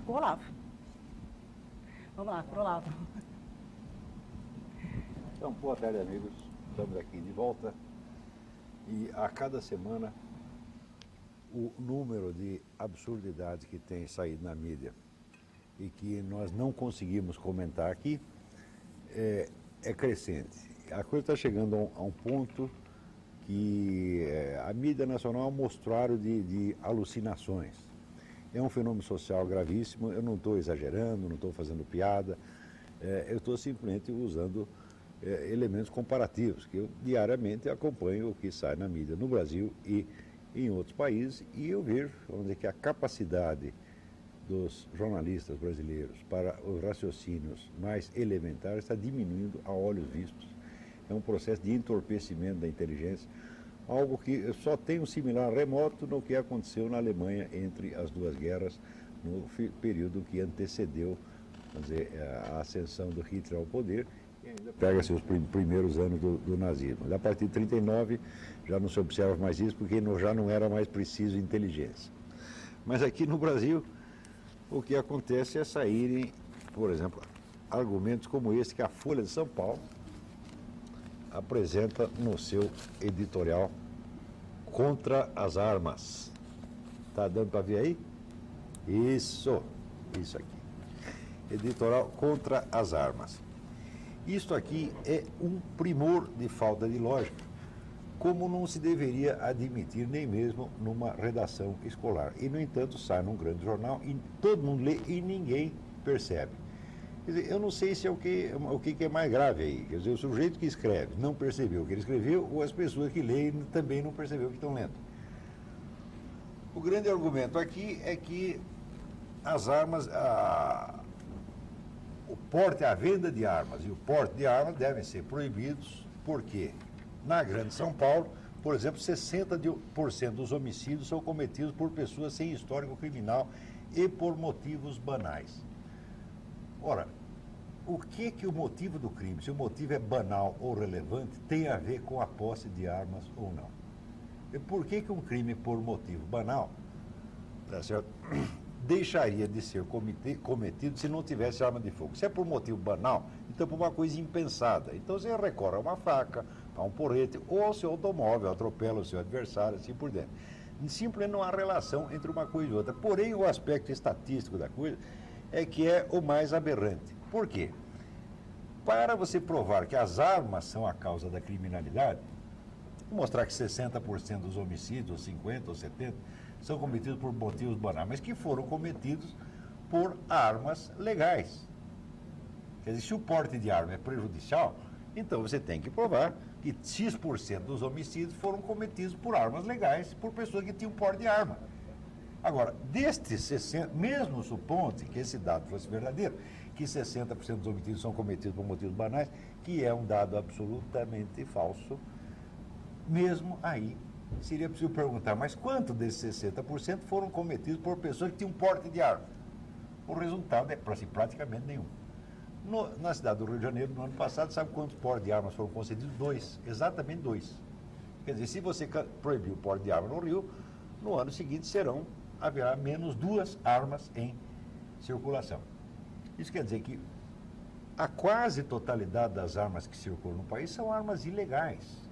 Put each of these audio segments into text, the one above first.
com o Olavo. Vamos lá, pro Olavo. Então, boa tarde, amigos. Estamos aqui de volta. E a cada semana, o número de absurdidades que tem saído na mídia e que nós não conseguimos comentar aqui é crescente. A coisa está chegando a um ponto que a mídia nacional é um mostruário de alucinações. É um fenômeno social gravíssimo. Eu não estou exagerando, não estou fazendo piada, eu estou simplesmente usando elementos comparativos, que eu diariamente acompanho o que sai na mídia no Brasil e em outros países, e eu vejo, vamos dizer, que a capacidade dos jornalistas brasileiros para os raciocínios mais elementares está diminuindo a olhos vistos. É um processo de entorpecimento da inteligência, algo que só tem um similar remoto no que aconteceu na Alemanha entre as duas guerras, no período que antecedeu, vamos dizer, a ascensão do Hitler ao poder, e ainda pega-se os primeiros anos do nazismo. A partir de 1939 já não se observa mais isso, porque já não era mais preciso inteligência. Mas aqui no Brasil, o que acontece é saírem, por exemplo, argumentos como esse que a Folha de São Paulo apresenta no seu editorial contra as armas. Está dando para ver aí? Isso aqui. Editorial contra as armas. Isto aqui é um primor de falta de lógica, como não se deveria admitir nem mesmo numa redação escolar. E, no entanto, sai num grande jornal e todo mundo lê e ninguém percebe. Quer dizer, eu não sei se é o que é mais grave aí. Quer dizer, o sujeito que escreve não percebeu o que ele escreveu, ou as pessoas que leem também não perceberam o que estão lendo. O grande argumento aqui é que as armas, o porte, a venda de armas e o porte de armas devem ser proibidos, porque na Grande São Paulo, por exemplo, 60% dos homicídios são cometidos por pessoas sem histórico criminal e por motivos banais. Ora, o que o motivo do crime, se o motivo é banal ou relevante, tem a ver com a posse de armas ou não? E por que um crime por motivo banal, tá certo, deixaria de ser cometido se não tivesse arma de fogo? Se é por motivo banal, então por uma coisa impensada. Então você recorre a uma faca, a um porrete, ou ao seu automóvel, atropela o seu adversário, assim por dentro. Simplesmente não há relação entre uma coisa e outra. Porém, o aspecto estatístico da coisa é que é o mais aberrante. Por quê? Para você provar que as armas são a causa da criminalidade, mostrar que 60% dos homicídios, ou 50% ou 70%, são cometidos por motivos banais, mas que foram cometidos por armas legais. Quer dizer, se o porte de arma é prejudicial, então você tem que provar que X% dos homicídios foram cometidos por armas legais, por pessoas que tinham porte de arma. Agora, destes 60%, mesmo supondo que esse dado fosse verdadeiro, que 60% dos homicídios são cometidos por motivos banais, que é um dado absolutamente falso, mesmo aí seria preciso perguntar, mas quanto desses 60% foram cometidos por pessoas que tinham porte de arma? O resultado é praticamente nenhum. Na cidade do Rio de Janeiro, no ano passado, sabe quantos portes de armas foram concedidos? 2, exatamente 2. Quer dizer, se você proibir o porte de arma no Rio, no ano seguinte haverá menos 2 armas em circulação. Isso quer dizer que a quase totalidade das armas que circulam no país são armas ilegais.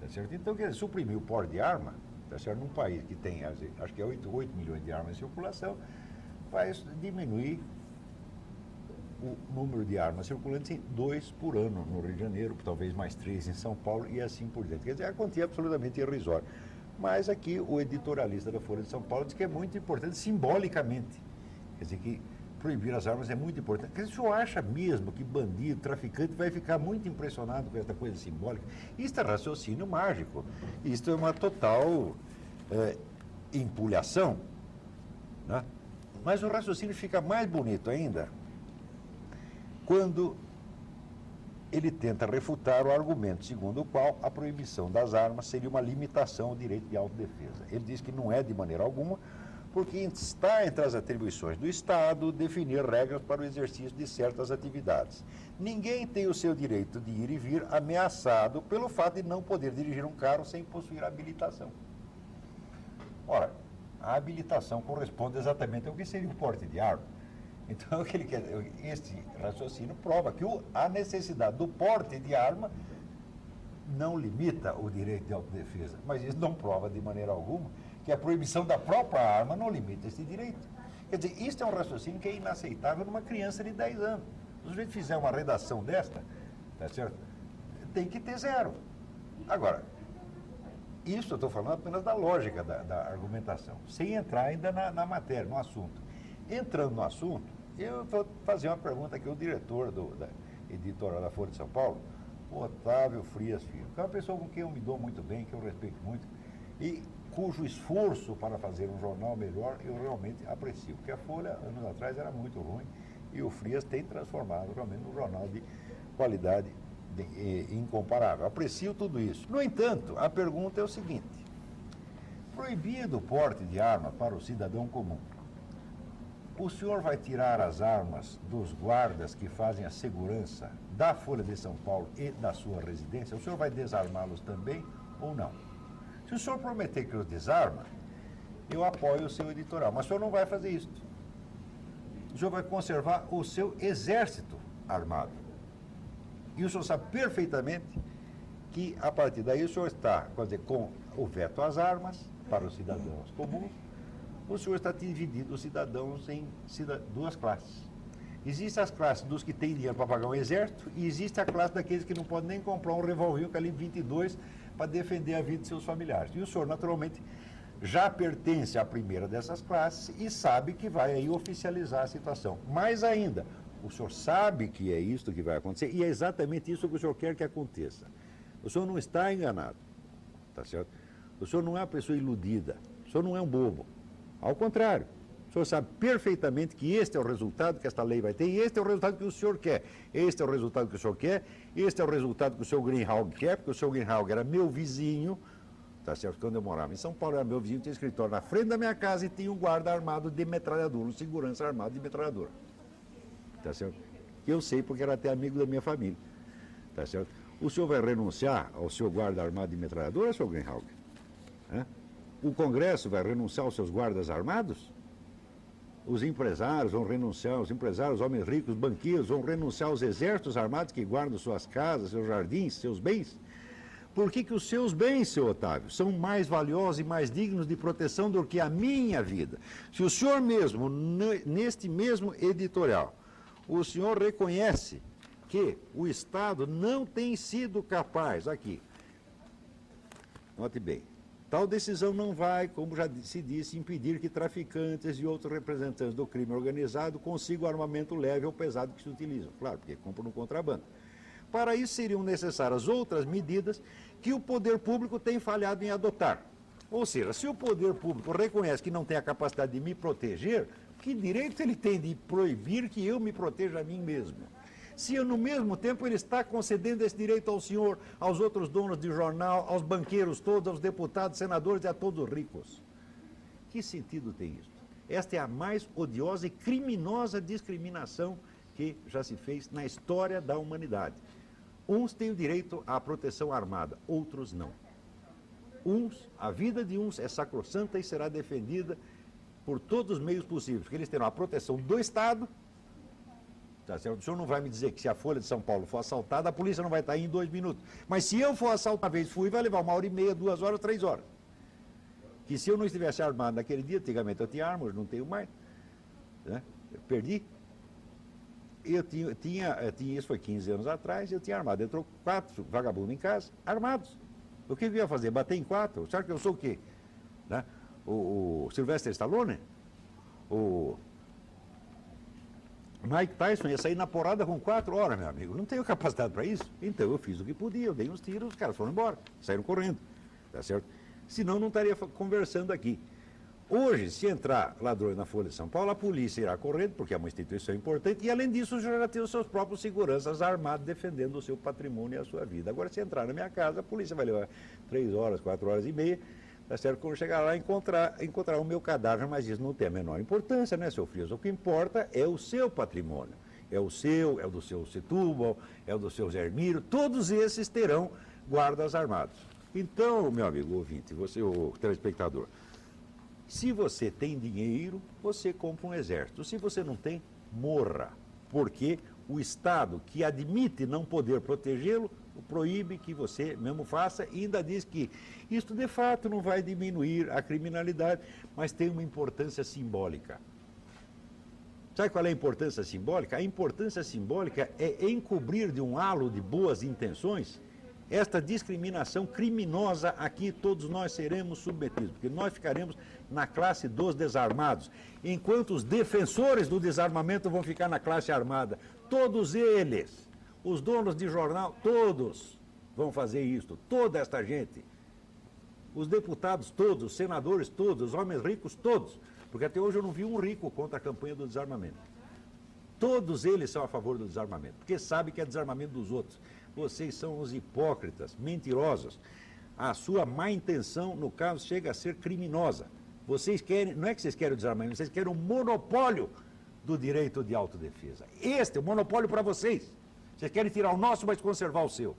Tá certo? Então, quer dizer, suprimir o porte de arma, tá certo? Num país que tem, acho que é 8 milhões de armas em circulação, vai diminuir o número de armas circulantes em 2 por ano no Rio de Janeiro, talvez mais 3 em São Paulo e assim por diante. Quer dizer, a quantia é absolutamente irrisória. Mas aqui o editorialista da Folha de São Paulo diz que é muito importante simbolicamente. Quer dizer, que proibir as armas é muito importante. Quer dizer, o senhor acha mesmo que bandido, traficante vai ficar muito impressionado com essa coisa simbólica? Isto é raciocínio mágico. Isto é uma total empulhação, né? Mas o raciocínio fica mais bonito ainda quando ele tenta refutar o argumento segundo o qual a proibição das armas seria uma limitação ao direito de autodefesa. Ele diz que não é de maneira alguma, porque está entre as atribuições do Estado definir regras para o exercício de certas atividades. Ninguém tem o seu direito de ir e vir ameaçado pelo fato de não poder dirigir um carro sem possuir habilitação. Ora, a habilitação corresponde exatamente ao que seria o porte de arma. Então, este raciocínio prova que a necessidade do porte de arma não limita o direito de autodefesa, mas isso não prova de maneira alguma que a proibição da própria arma não limita esse direito. Quer dizer, isso é um raciocínio que é inaceitável numa criança de 10 anos. Se o sujeito fizer uma redação desta, tá certo? Tem que ter 0. Agora, isso eu estou falando apenas da lógica da argumentação, sem entrar ainda na matéria, no assunto. Entrando no assunto, eu vou fazer uma pergunta aqui ao diretor da editora da Folha de São Paulo, o Otávio Frias Filho, que é uma pessoa com quem eu me dou muito bem, que eu respeito muito, e cujo esforço para fazer um jornal melhor eu realmente aprecio, porque a Folha, anos atrás, era muito ruim, e o Frias tem transformado realmente num jornal de qualidade incomparável. Aprecio tudo isso. No entanto, a pergunta é o seguinte: proibido o porte de arma para o cidadão comum, o senhor vai tirar as armas dos guardas que fazem a segurança da Folha de São Paulo e da sua residência? O senhor vai desarmá-los também ou não? Se o senhor prometer que os desarma, eu apoio o seu editorial, mas o senhor não vai fazer isso. O senhor vai conservar o seu exército armado. E o senhor sabe perfeitamente que, a partir daí, o senhor está, quer dizer, com o veto às armas para os cidadãos comuns, o senhor está dividindo os cidadãos em duas classes. Existem as classes dos que têm dinheiro para pagar um exército e existe a classe daqueles que não podem nem comprar um revólver calibre 22 para defender a vida de seus familiares. E o senhor, naturalmente, já pertence à primeira dessas classes e sabe que vai aí oficializar a situação. Mais ainda, o senhor sabe que é isso que vai acontecer e é exatamente isso que o senhor quer que aconteça. O senhor não está enganado, tá certo? O senhor não é uma pessoa iludida, o senhor não é um bobo. Ao contrário, o senhor sabe perfeitamente que este é o resultado que esta lei vai ter e este é o resultado que o senhor quer. Este é o resultado que o senhor quer, este é o resultado que o senhor Greenhalgh quer, porque o senhor Greenhalgh era meu vizinho, tá certo? Quando eu morava em São Paulo, era meu vizinho, tinha escritório na frente da minha casa e tinha um guarda armado de metralhadora, um segurança armado de metralhadora. Tá certo? Eu sei porque era até amigo da minha família. Tá certo? O senhor vai renunciar ao seu guarda armado de metralhadora, senhor Greenhalgh? O Congresso vai renunciar aos seus guardas armados? Os empresários vão renunciar, os empresários, homens ricos, banqueiros, vão renunciar aos exércitos armados que guardam suas casas, seus jardins, seus bens? Por que os seus bens, seu Otávio, são mais valiosos e mais dignos de proteção do que a minha vida? Se o senhor mesmo, neste mesmo editorial, o senhor reconhece que o Estado não tem sido capaz, aqui, note bem, tal decisão não vai, como já se disse, impedir que traficantes e outros representantes do crime organizado consigam armamento leve ou pesado que se utilizam. Claro, porque compram no contrabando. Para isso seriam necessárias outras medidas que o poder público tem falhado em adotar. Ou seja, se o poder público reconhece que não tem a capacidade de me proteger, que direito ele tem de proibir que eu me proteja a mim mesmo? Se eu, no mesmo tempo, ele está concedendo esse direito ao senhor, aos outros donos de jornal, aos banqueiros todos, aos deputados, senadores e a todos os ricos. Que sentido tem isso? Esta é a mais odiosa e criminosa discriminação que já se fez na história da humanidade. Uns têm o direito à proteção armada, outros não. A vida de uns é sacrossanta e será defendida por todos os meios possíveis, porque eles terão a proteção do Estado. Tá certo? O senhor não vai me dizer que se a Folha de São Paulo for assaltada, a polícia não vai estar aí em 2 minutos. Mas se eu for assaltado uma vez, vai levar 1h30, 2 horas, 3 horas. Que se eu não estivesse armado naquele dia, antigamente eu tinha arma, hoje não tenho mais. Né? Eu perdi. Eu tinha, isso foi 15 anos atrás, eu tinha armado. Entrou 4 vagabundos em casa, armados. O que eu ia fazer? Bater em 4? Sabe que eu sou o quê? Né? O Sylvester Stallone? O Mike Tyson ia sair na porrada com 4 horas, meu amigo. Não tenho capacidade para isso. Então eu fiz o que podia, eu dei uns tiros, os caras foram embora, saíram correndo. Tá certo? Senão não estaria conversando aqui. Hoje, se entrar ladrões na Folha de São Paulo, a polícia irá correndo, porque é uma instituição importante, e além disso, já tem os seus próprios seguranças armados defendendo o seu patrimônio e a sua vida. Agora, se entrar na minha casa, a polícia vai levar 3 horas, 4 horas e meia, tá certo? Quando chegar lá, encontrar o meu cadáver, mas isso não tem a menor importância, né, seu Frias? O que importa é o seu patrimônio. É o seu, é o do seu Setúbal, é o do seu Zermiro, todos esses terão guardas armados. Então, meu amigo ouvinte, você, o telespectador, Se você tem dinheiro, você compra um exército. Se você não tem, morra. Porque o Estado, que admite não poder protegê-lo, proíbe que você mesmo faça e ainda diz que isto de fato não vai diminuir a criminalidade, mas tem uma importância simbólica. Sabe qual é a importância simbólica? A importância simbólica é encobrir de um halo de boas intenções esta discriminação criminosa a que todos nós seremos submetidos, porque nós ficaremos na classe dos desarmados, enquanto os defensores do desarmamento vão ficar na classe armada. Todos eles, os donos de jornal, todos vão fazer isto, toda esta gente. Os deputados todos, os senadores todos, os homens ricos todos, porque até hoje eu não vi um rico contra a campanha do desarmamento. Todos eles são a favor do desarmamento, porque sabem que é desarmamento dos outros. Vocês são os hipócritas, mentirosos. A sua má intenção, no caso, chega a ser criminosa. Vocês querem, não é que vocês querem o desarmamento, vocês querem o monopólio do direito de autodefesa. Este é o monopólio para vocês. Vocês querem tirar o nosso, mas conservar o seu.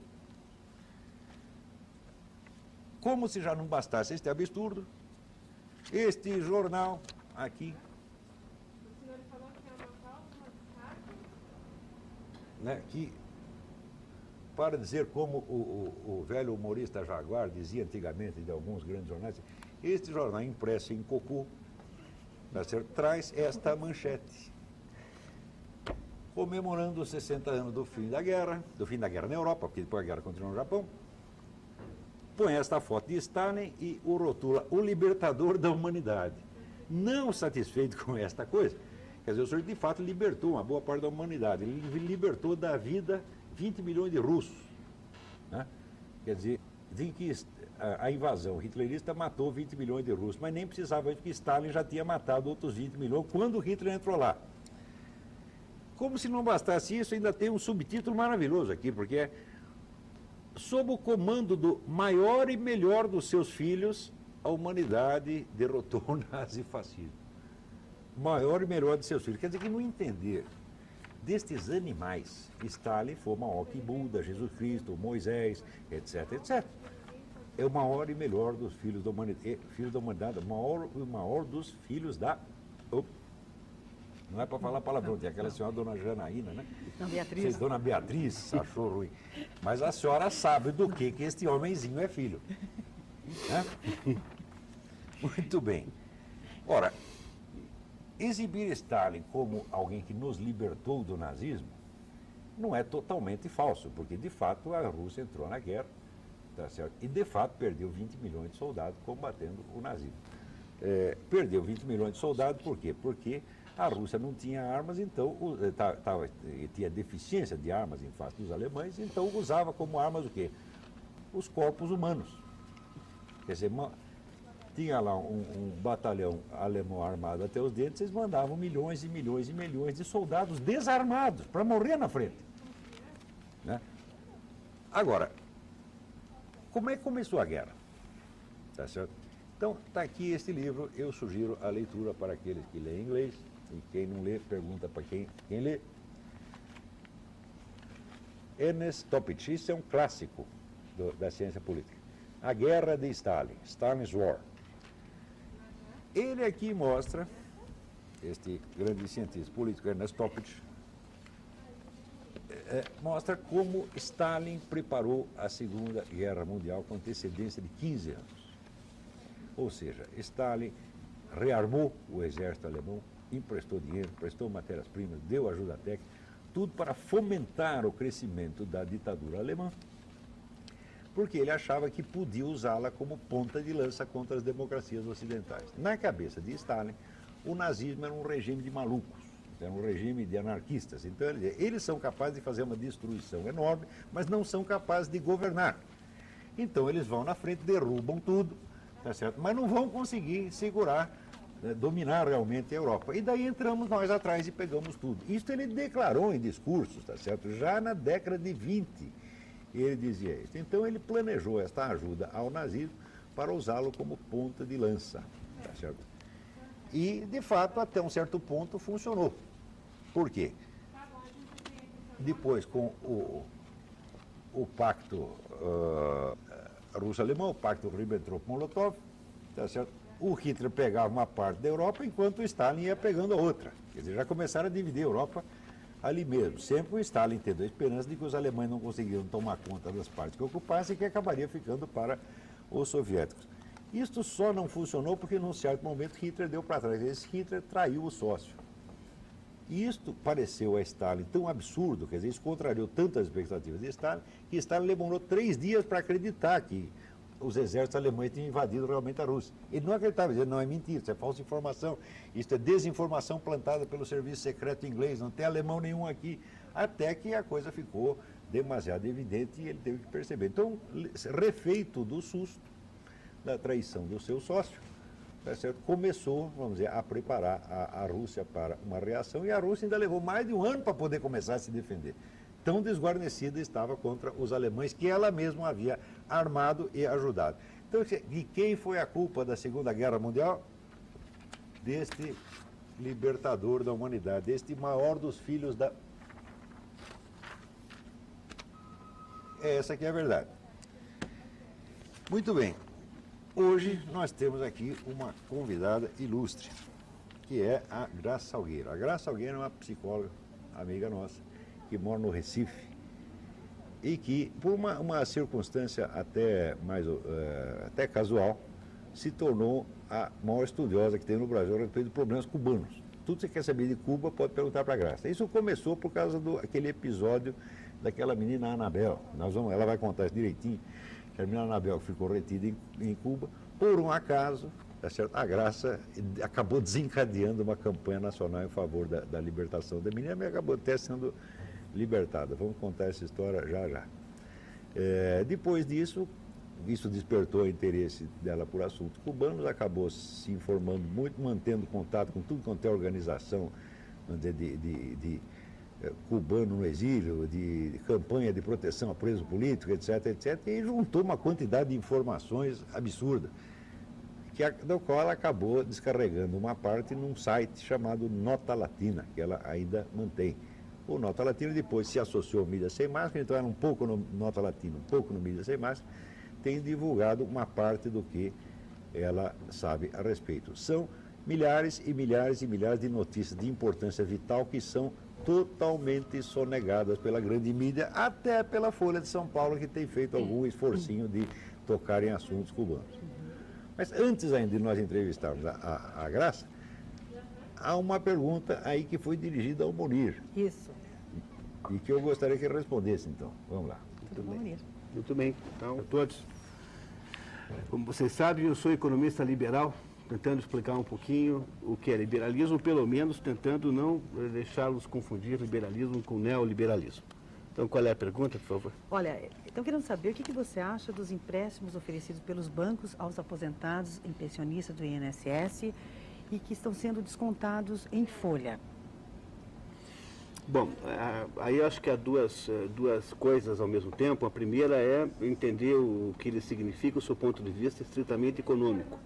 Como se já não bastasse este absurdo, este jornal aqui, O senhor falou que é uma cláusula de descarte? né, que, para dizer como o velho humorista Jaguar dizia antigamente de alguns grandes jornais, este jornal impresso em cocô, tá certo, traz esta manchete, comemorando os 60 anos do fim da guerra na Europa, porque depois a guerra continuou no Japão. Põe esta foto de Stalin e o rotula o libertador da humanidade. Não satisfeito com esta coisa, quer dizer, o senhor de fato libertou uma boa parte da humanidade, ele libertou da vida 20 milhões de russos, né? Quer dizer, dizem que a invasão hitlerista matou 20 milhões de russos, mas nem precisava, porque Stalin já tinha matado outros 20 milhões quando Hitler entrou lá. Como se não bastasse isso, ainda tem um subtítulo maravilhoso aqui, porque é: sob o comando do maior e melhor dos seus filhos, a humanidade derrotou o nazifascismo. Maior e melhor dos seus filhos. Quer dizer que no entender destes animais, Stalin foi maior que Buda, Jesus Cristo, Moisés, etc, etc. É o maior e melhor dos filhos da humanidade, o maior dos filhos da... Não é para falar palavrão, tem aquela senhora, dona Janaína, né? Dona Beatriz. Dona Beatriz achou ruim. Mas a senhora sabe do que este homenzinho é filho. Né? Muito bem. Ora, exibir Stalin como alguém que nos libertou do nazismo não é totalmente falso, porque de fato a Rússia entrou na guerra, tá certo? E de fato perdeu 20 milhões de soldados combatendo o nazismo. Perdeu 20 milhões de soldados por quê? Porque a Rússia não tinha armas, então tinha deficiência de armas em face dos alemães, então usava como armas o quê? Os corpos humanos. Quer dizer, tinha lá um batalhão alemão armado até os dentes, eles mandavam milhões e milhões e milhões de soldados desarmados para morrer na frente. Né? Agora, como é que começou a guerra? Tá certo? Então, está aqui este livro, eu sugiro a leitura para aqueles que leem inglês, e quem não lê, pergunta para quem lê. Ernest Toppich, isso é um clássico da ciência política. A Guerra de Stalin, Stalin's War. Ele aqui mostra, este grande cientista político, Ernest Toppich, mostra como Stalin preparou a Segunda Guerra Mundial com antecedência de 15 anos. Ou seja, Stalin rearmou o exército alemão, emprestou dinheiro, prestou matérias-primas, deu ajuda técnica, tudo para fomentar o crescimento da ditadura alemã, porque ele achava que podia usá-la como ponta de lança contra as democracias ocidentais. Na cabeça de Stalin, o nazismo era um regime de malucos, era um regime de anarquistas. Então, eles são capazes de fazer uma destruição enorme, mas não são capazes de governar. Então, eles vão na frente, derrubam tudo, tá certo? Mas não vão conseguir segurar, dominar realmente a Europa. E daí entramos nós atrás e pegamos tudo. Isso ele declarou em discursos, tá certo? Já na década de 20. Ele dizia isso. Então ele planejou esta ajuda ao nazismo para usá-lo como ponta de lança, tá certo? E, de fato, até um certo ponto funcionou. Por quê? Depois, com o pacto russo-alemão, o pacto Ribbentrop-Molotov, tá certo? o Hitler pegava uma parte da Europa, enquanto o Stalin ia pegando a outra. Quer dizer, já começaram a dividir a Europa ali mesmo. Sempre o Stalin tendo a esperança de que os alemães não conseguiam tomar conta das partes que ocupassem e que acabaria ficando para os soviéticos. Isto só não funcionou porque, num certo momento, Hitler deu para trás. Esse Hitler traiu o sócio. E isto pareceu a Stalin tão absurdo, quer dizer, isso contrariou tantas expectativas de Stalin, que Stalin demorou 3 dias para acreditar que os exércitos alemães tinham invadido realmente a Rússia. Ele não acreditava, dizendo, não, é mentira, isso é falsa informação, isso é desinformação plantada pelo serviço secreto inglês, não tem alemão nenhum aqui, até que a coisa ficou demasiado evidente e ele teve que perceber. Então, refeito do susto, da traição do seu sócio, tá certo? Começou, vamos dizer, a preparar a Rússia para uma reação, e a Rússia ainda levou mais de um ano para poder começar a se defender. Tão desguarnecida estava contra os alemães, que ela mesma havia armado e ajudado. Então, de quem foi a culpa da Segunda Guerra Mundial? Deste libertador da humanidade, deste maior dos filhos da... Essa aqui é a verdade. Muito bem. Hoje nós temos aqui uma convidada ilustre, que é a Graça Salgueiro. A Graça Salgueiro é uma psicóloga, amiga nossa, que mora no Recife e que, por uma circunstância até casual, se tornou a maior estudiosa que tem no Brasil a respeito de problemas cubanos. Tudo que você quer saber de Cuba pode perguntar para a Graça. Isso começou por causa daquele episódio daquela menina Anabel. Ela vai contar isso direitinho. A menina Anabel ficou retida em Cuba. Por um acaso, tá certo? A Graça acabou desencadeando uma campanha nacional em favor da libertação da menina, mas acabou até sendo libertada. Vamos contar essa história já. Depois disso, isso despertou o interesse dela por assuntos cubanos, acabou se informando muito, mantendo contato com tudo quanto é organização de cubano no exílio, de campanha de proteção a preso político, etc., e juntou uma quantidade de informações absurda, do qual ela acabou descarregando uma parte num site chamado Nota Latina, que ela ainda mantém. O Nota Latina depois se associou ao Mídia Sem Máscara, então era um pouco no Nota Latina, um pouco no Mídia Sem Máscara, tem divulgado uma parte do que ela sabe a respeito. São milhares e milhares e milhares de notícias de importância vital que são totalmente sonegadas pela grande mídia, até pela Folha de São Paulo, que tem feito algum esforcinho de tocar em assuntos cubanos. Mas antes ainda de nós entrevistarmos a Graça, há uma pergunta aí que foi dirigida ao Munir. Isso. E que eu gostaria que ele respondesse, então. Vamos lá. Tudo bom, Munir? Muito bem, então, a todos. Como vocês sabem, eu sou economista liberal, tentando explicar um pouquinho o que é liberalismo, pelo menos tentando não deixá-los confundir liberalismo com neoliberalismo. Então, qual é a pergunta, por favor? Olha, então querendo saber o que você acha dos empréstimos oferecidos pelos bancos aos aposentados e pensionistas do INSS e que estão sendo descontados em folha. Bom, aí eu acho que há duas coisas ao mesmo tempo. A primeira é entender o que ele significa do seu ponto de vista estritamente econômico.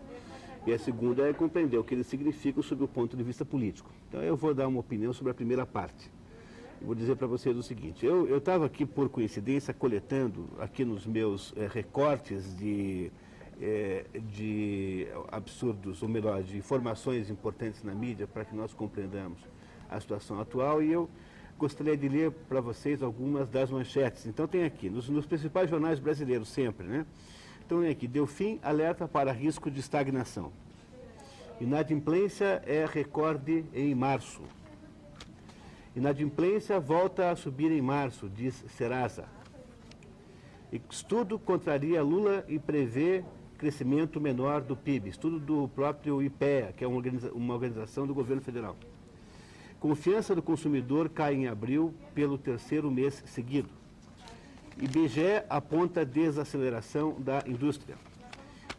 E a segunda é compreender o que ele significa sob o ponto de vista político. Então eu vou dar uma opinião sobre a primeira parte. Eu vou dizer para vocês o seguinte, eu estava aqui por coincidência coletando aqui nos meus recortes de absurdos, ou melhor, de informações importantes na mídia para que nós compreendamos a situação atual, e eu gostaria de ler para vocês algumas das manchetes. Então tem aqui, nos principais jornais brasileiros sempre, né? Então tem aqui, Delfim alerta para risco de estagnação. Inadimplência é recorde em março. Inadimplência volta a subir em março, diz Serasa. Estudo contraria Lula e prevê crescimento menor do PIB. Estudo do próprio IPEA, que é uma organização do governo federal. Confiança do consumidor cai em abril pelo 3º mês seguido. IBGE aponta desaceleração da indústria.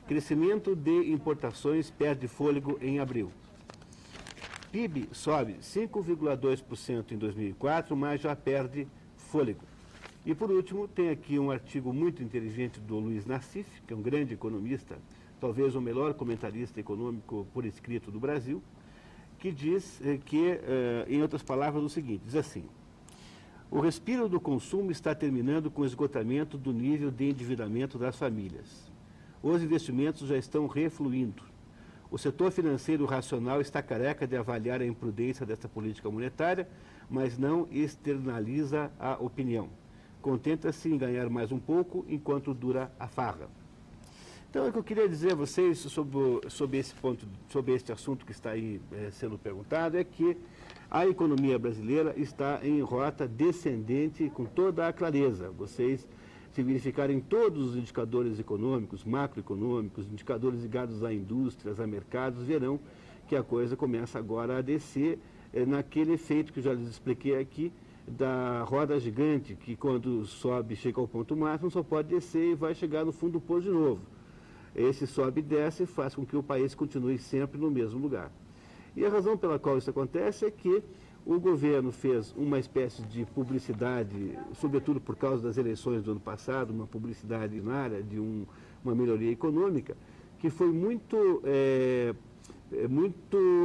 Crescimento de importações perde fôlego em abril. PIB sobe 5,2% em 2004, mas já perde fôlego. E, por último, tem aqui um artigo muito inteligente do Luiz Nassif, que é um grande economista, talvez o melhor comentarista econômico por escrito do Brasil, que diz em outras palavras, o seguinte, diz assim, o respiro do consumo está terminando com o esgotamento do nível de endividamento das famílias. Os investimentos já estão refluindo. O setor financeiro racional está careca de avaliar a imprudência desta política monetária, mas não externaliza a opinião. Contenta-se em ganhar mais um pouco enquanto dura a farra. Então, o que eu queria dizer a vocês sobre esse ponto, sobre este assunto que está aí sendo perguntado, é que a economia brasileira está em rota descendente com toda a clareza. Vocês, se verificarem todos os indicadores econômicos, macroeconômicos, indicadores ligados a indústrias, a mercados, verão que a coisa começa agora a descer naquele efeito que eu já lhes expliquei aqui, da roda gigante, que quando sobe, chega ao ponto máximo, só pode descer e vai chegar no fundo do poço de novo. Esse sobe e desce faz com que o país continue sempre no mesmo lugar. E a razão pela qual isso acontece é que o governo fez uma espécie de publicidade, sobretudo por causa das eleições do ano passado, uma publicidade na área de uma melhoria econômica, que foi muito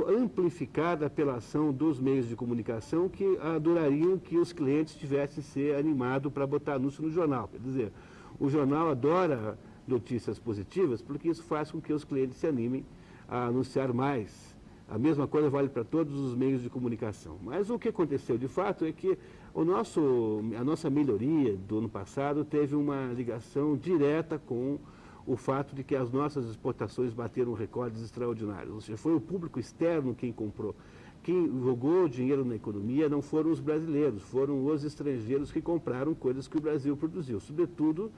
amplificada pela ação dos meios de comunicação que adorariam que os clientes tivessem ser animados para botar anúncio no jornal. Quer dizer, o jornal adora notícias positivas porque isso faz com que os clientes se animem a anunciar mais. A mesma coisa vale para todos os meios de comunicação. Mas o que aconteceu de fato é que a nossa melhoria do ano passado teve uma ligação direta com o fato de que as nossas exportações bateram recordes extraordinários. Ou seja, foi o público externo quem comprou. Quem jogou dinheiro na economia não foram os brasileiros, foram os estrangeiros que compraram coisas que o Brasil produziu, sobretudo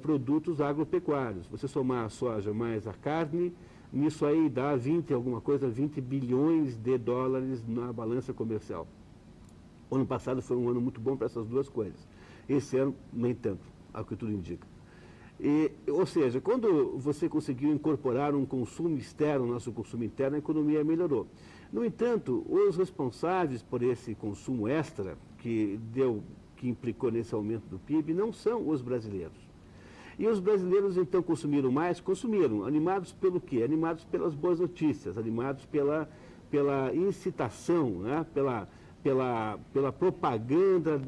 produtos agropecuários. Você somar a soja mais a carne, nisso aí dá 20 bilhões de dólares na balança comercial. O ano passado foi um ano muito bom para essas duas coisas. Esse ano, nem tanto, ao que tudo indica. Ou seja, quando você conseguiu incorporar um consumo externo no nosso consumo interno, a economia melhorou. No entanto, os responsáveis por esse consumo extra, que implicou nesse aumento do PIB, não são os brasileiros. E os brasileiros, então, consumiram mais? Consumiram. Animados pelo quê? Animados pelas boas notícias, animados pela incitação, né? pela propaganda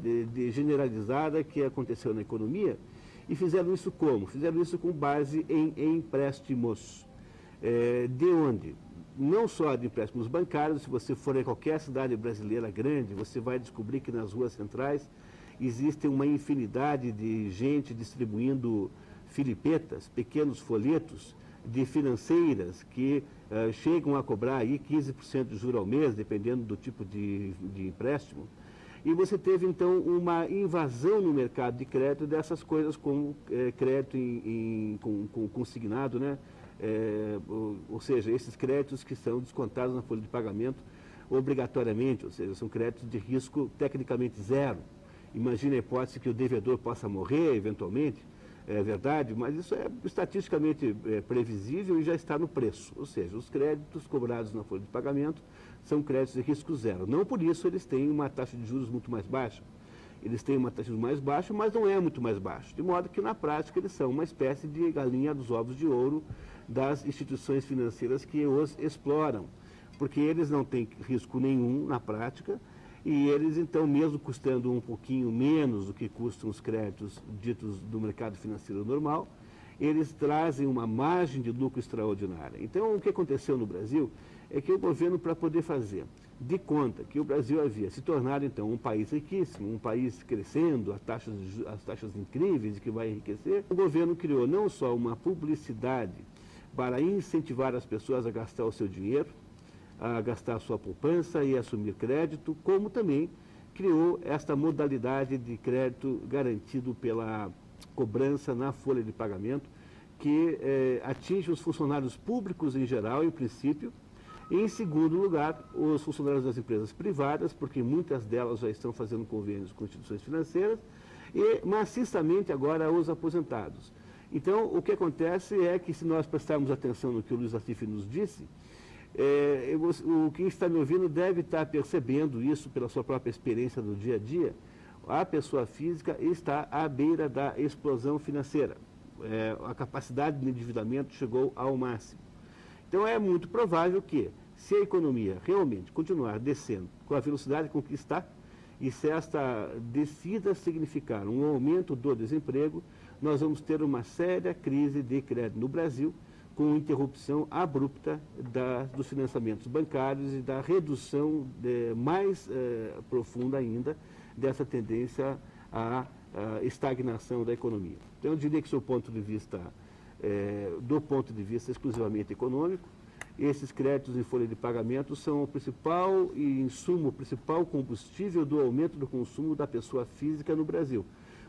generalizada que aconteceu na economia. E fizeram isso como? Fizeram isso com base em empréstimos. De onde? Não só de empréstimos bancários. Se você for em qualquer cidade brasileira grande, você vai descobrir que nas ruas centrais existe uma infinidade de gente distribuindo filipetas, pequenos folhetos de financeiras que chegam a cobrar aí 15% de juros ao mês, dependendo do tipo de empréstimo. E você teve, então, uma invasão no mercado de crédito dessas coisas como crédito consignado, né? Ou seja, esses créditos que são descontados na folha de pagamento obrigatoriamente, ou seja, são créditos de risco tecnicamente zero. Imagina a hipótese que o devedor possa morrer eventualmente, é verdade, mas isso é estatisticamente previsível e já está no preço. Ou seja, os créditos cobrados na folha de pagamento são créditos de risco zero. Não por isso eles têm uma taxa de juros muito mais baixa. Eles têm uma taxa de juros mais baixa, mas não é muito mais baixa. De modo que, na prática, eles são uma espécie de galinha dos ovos de ouro das instituições financeiras que os exploram. Porque eles não têm risco nenhum na prática, e eles, então, mesmo custando um pouquinho menos do que custam os créditos ditos do mercado financeiro normal, eles trazem uma margem de lucro extraordinária. Então, o que aconteceu no Brasil é que o governo, para poder fazer de conta que o Brasil havia se tornado, então, um país riquíssimo, um país crescendo, as taxas incríveis que vai enriquecer, o governo criou não só uma publicidade para incentivar as pessoas a gastar o seu dinheiro, a gastar a sua poupança e assumir crédito, como também criou esta modalidade de crédito garantido pela cobrança na folha de pagamento, que atinge os funcionários públicos em geral, em princípio, e, em segundo lugar, os funcionários das empresas privadas, porque muitas delas já estão fazendo convênios com instituições financeiras, e maciçamente agora os aposentados. Então, o que acontece é que, se nós prestarmos atenção no que o Luiz Nassif nos disse, quem está me ouvindo deve estar percebendo isso pela sua própria experiência do dia a dia. A pessoa física está à beira da explosão financeira. A capacidade de endividamento chegou ao máximo. Então é muito provável que, se a economia realmente continuar descendo com a velocidade com que está, e se esta descida significar um aumento do desemprego, nós vamos ter uma séria crise de crédito no Brasil, com interrupção abrupta dos financiamentos bancários e da redução mais profunda ainda dessa tendência à estagnação da economia. Então, eu diria que, do ponto de vista exclusivamente econômico, esses créditos em folha de pagamento são o principal insumo, o principal combustível do aumento do consumo da pessoa física no Brasil.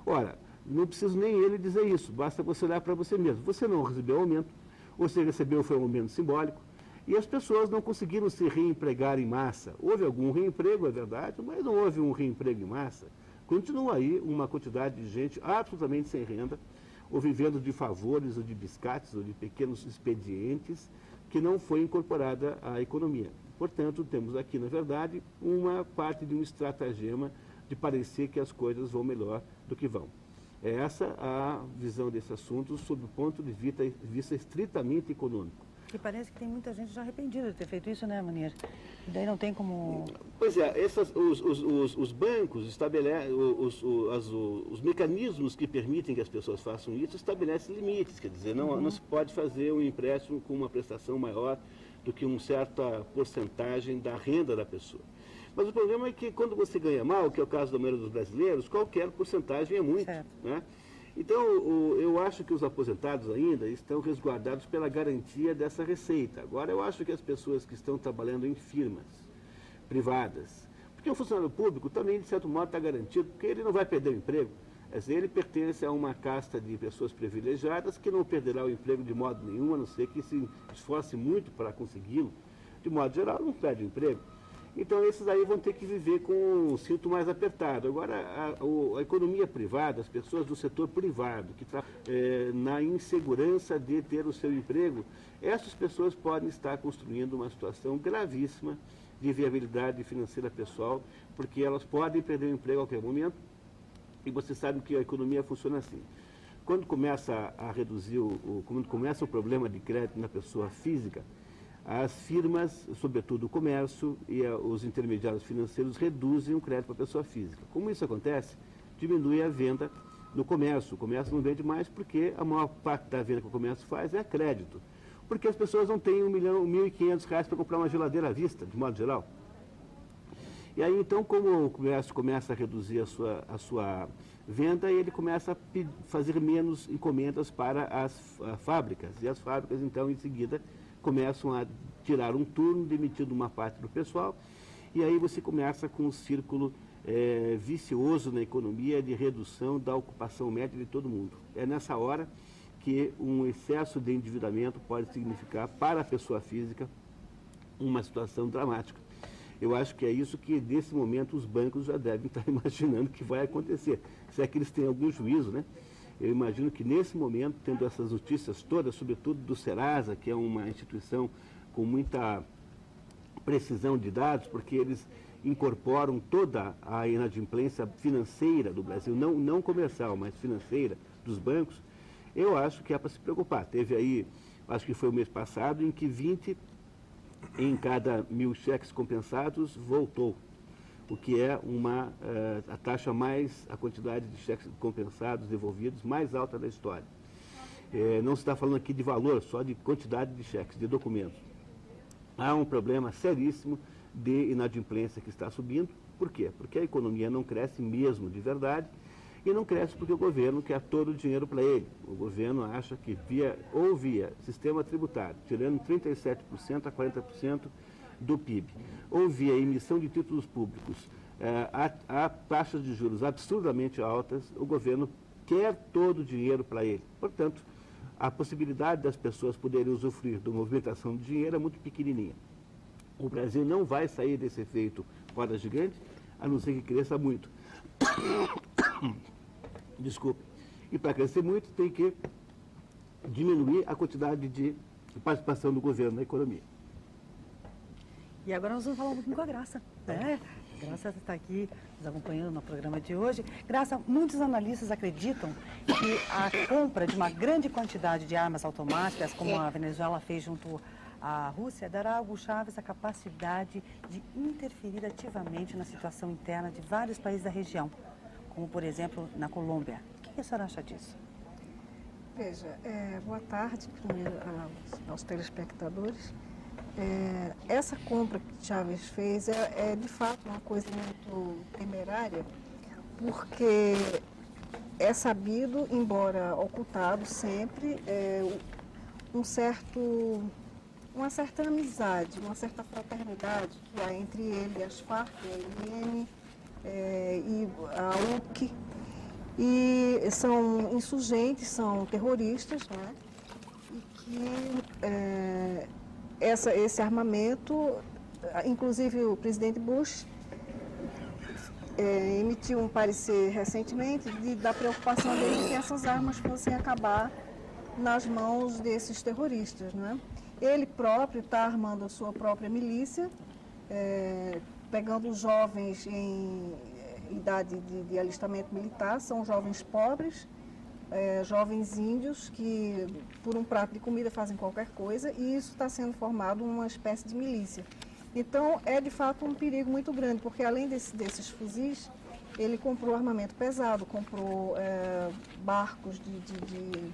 Ora, não preciso nem ele dizer isso, basta você olhar para você mesmo. Você não recebeu aumento, ou se recebeu foi um aumento simbólico, e as pessoas não conseguiram se reempregar em massa. Houve algum reemprego, é verdade, mas não houve um reemprego em massa. Continua aí uma quantidade de gente absolutamente sem renda, ou vivendo de favores, ou de biscates, ou de pequenos expedientes, que não foi incorporada à economia. Portanto, temos aqui, na verdade, uma parte de um estratagema de parecer que as coisas vão melhor do que vão. É essa a visão desse assunto sob o ponto de vista estritamente econômico. E parece que tem muita gente já arrependida de ter feito isso, né, Manier? E daí não tem como... Pois é, os bancos estabelecem, os mecanismos que permitem que as pessoas façam isso estabelecem limites, quer dizer, não se pode fazer um empréstimo com uma prestação maior do que uma certa porcentagem da renda da pessoa. Mas o problema é que quando você ganha mal, que é o caso da maioria dos brasileiros, qualquer porcentagem é muito, né? Então, eu acho que os aposentados ainda estão resguardados pela garantia dessa receita. Agora, eu acho que as pessoas que estão trabalhando em firmas privadas, porque o funcionário público também, de certo modo, está garantido, porque ele não vai perder o emprego. Quer dizer, ele pertence a uma casta de pessoas privilegiadas que não perderá o emprego de modo nenhum, a não ser que se esforce muito para consegui-lo. De modo geral, não perde o emprego. Então, esses aí vão ter que viver com um cinto mais apertado. Agora, a economia privada, as pessoas do setor privado, que na insegurança de ter o seu emprego, essas pessoas podem estar construindo uma situação gravíssima de viabilidade financeira pessoal, porque elas podem perder o emprego a qualquer momento, e você sabe que a economia funciona assim. Quando começa a reduzir, quando começa o problema de crédito na pessoa física, as firmas, sobretudo o comércio e os intermediários financeiros, reduzem o crédito para a pessoa física. Como isso acontece, diminui a venda no comércio. O comércio não vende mais porque a maior parte da venda que o comércio faz é a crédito. Porque as pessoas não têm R$1.500 para comprar uma geladeira à vista, de modo geral. E aí, então, como o comércio começa a reduzir a sua venda, ele começa a fazer menos encomendas para as fábricas. E as fábricas, então, em seguida, começam a tirar um turno, demitindo uma parte do pessoal, e aí você começa com um círculo vicioso na economia de redução da ocupação média de todo mundo. É nessa hora que um excesso de endividamento pode significar para a pessoa física uma situação dramática. Eu acho que é isso que, nesse momento, os bancos já devem estar imaginando que vai acontecer. Se é que eles têm algum juízo, né? Eu imagino que, nesse momento, tendo essas notícias todas, sobretudo do Serasa, que é uma instituição com muita precisão de dados, porque eles incorporam toda a inadimplência financeira do Brasil, não comercial, mas financeira dos bancos, eu acho que é para se preocupar. Teve aí, acho que foi o mês passado, em que 20 em cada 1.000 cheques compensados voltou, o que é a taxa a quantidade de cheques compensados devolvidos mais alta da história. Não se está falando aqui de valor, só de quantidade de cheques, de documentos. Há um problema seríssimo de inadimplência que está subindo. Por quê? Porque a economia não cresce mesmo de verdade, e não cresce porque o governo quer todo o dinheiro para ele. O governo acha que via sistema tributário, tirando 37% a 40% do PIB, ou via emissão de títulos públicos, a taxas de juros absurdamente altas, o governo quer todo o dinheiro para ele. Portanto, a possibilidade das pessoas poderem usufruir da movimentação de dinheiro é muito pequenininha. O Brasil não vai sair desse efeito roda gigante, a não ser que cresça muito. Desculpe. E para crescer muito, tem que diminuir a quantidade de participação do governo na economia. E agora nós vamos falar um pouquinho com a Graça, né? A Graça está aqui nos acompanhando no programa de hoje. Graça, muitos analistas acreditam que a compra de uma grande quantidade de armas automáticas, como a Venezuela fez junto à Rússia, dará a Hugo Chávez a capacidade de interferir ativamente na situação interna de vários países da região, como, por exemplo, na Colômbia. O que a senhora acha disso? Veja, boa tarde primeiro aos telespectadores. Essa compra que Chaves fez é de fato uma coisa muito temerária, porque é sabido, embora ocultado sempre, uma certa amizade, uma certa fraternidade que há entre ele e as Farc, a ILN e a UC. E são insurgentes, são terroristas, né? E que esse armamento, inclusive o presidente Bush emitiu um parecer recentemente da preocupação dele que essas armas fossem acabar nas mãos desses terroristas, né? Ele próprio está armando a sua própria milícia, pegando jovens em idade de alistamento militar, são jovens pobres, jovens índios que por um prato de comida fazem qualquer coisa, e isso está sendo formado uma espécie de milícia. Então é de fato um perigo muito grande, porque além desses fuzis, ele comprou armamento pesado, comprou barcos de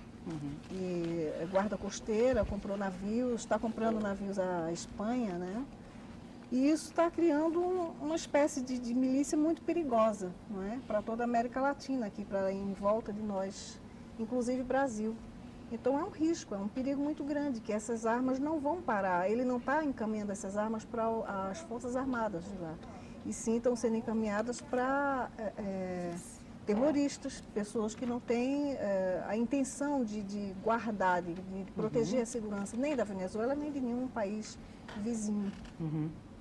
guarda costeira, comprou navios, está comprando navios à Espanha, né? E isso está criando uma espécie de milícia muito perigosa, não é? Para toda a América Latina, aqui em volta de nós, inclusive Brasil. Então é um risco, é um perigo muito grande, que essas armas não vão parar. Ele não está encaminhando essas armas para as Forças Armadas de lá, e sim estão sendo encaminhadas para terroristas, pessoas que não têm a intenção de guardar, de proteger a segurança nem da Venezuela, nem de nenhum país vizinho.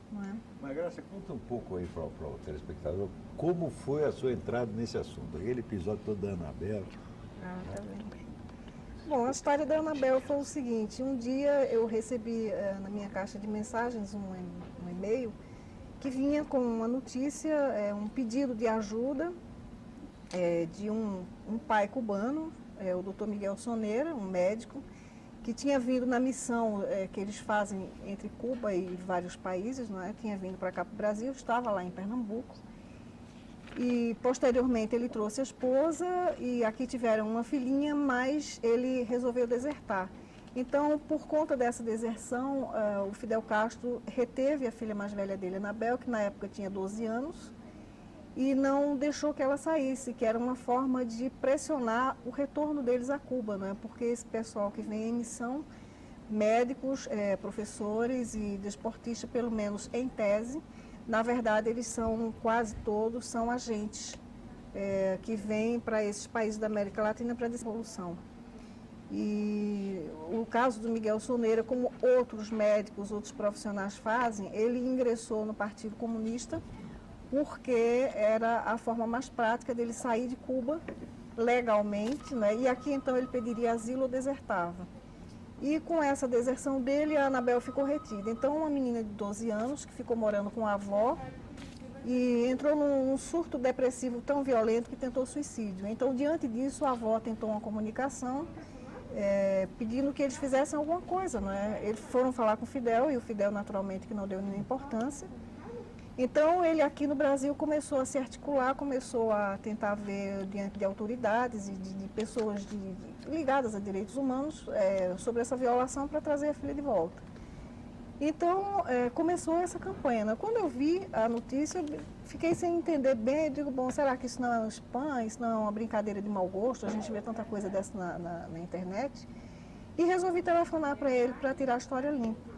Não é? Mas, Graça, conta um pouco aí para o telespectador como foi a sua entrada nesse assunto, aquele episódio todo da Anabel. Tá bem. Bom, a história da Anabel foi o seguinte: um dia eu recebi na minha caixa de mensagens um e-mail que vinha com uma notícia, um pedido de ajuda de um pai cubano, o Dr. Miguel Soneira, um médico, que tinha vindo na missão que eles fazem entre Cuba e vários países, não é? Tinha vindo para cá para o Brasil, estava lá em Pernambuco. E posteriormente ele trouxe a esposa e aqui tiveram uma filhinha, mas ele resolveu desertar. Então, por conta dessa deserção, o Fidel Castro reteve a filha mais velha dele, Anabel, que na época tinha 12 anos, e não deixou que ela saísse, que era uma forma de pressionar o retorno deles a Cuba, né? Porque esse pessoal que vem em missão, médicos, professores e desportistas, pelo menos em tese, na verdade eles são, quase todos, são agentes que vêm para esses países da América Latina para a desenvolção. E o caso do Miguel Soneira, como outros médicos, outros profissionais fazem, ele ingressou no Partido Comunista porque era a forma mais prática dele sair de Cuba legalmente, né? E aqui então ele pediria asilo ou desertava. E com essa deserção dele, a Anabel ficou retida. Então uma menina de 12 anos que ficou morando com a avó e entrou num surto depressivo tão violento que tentou suicídio. Então diante disso a avó tentou uma comunicação pedindo que eles fizessem alguma coisa, não é? Eles foram falar com o Fidel e o Fidel naturalmente que não deu nenhuma importância. Então, ele aqui no Brasil começou a se articular, começou a tentar ver diante de autoridades e de pessoas ligadas a direitos humanos sobre essa violação para trazer a filha de volta. Então, começou essa campanha. Quando eu vi a notícia, eu fiquei sem entender bem. Eu digo, bom, será que isso não é um spam? Isso não é uma brincadeira de mau gosto? A gente vê tanta coisa dessa na internet. E resolvi telefonar para ele para tirar a história limpa.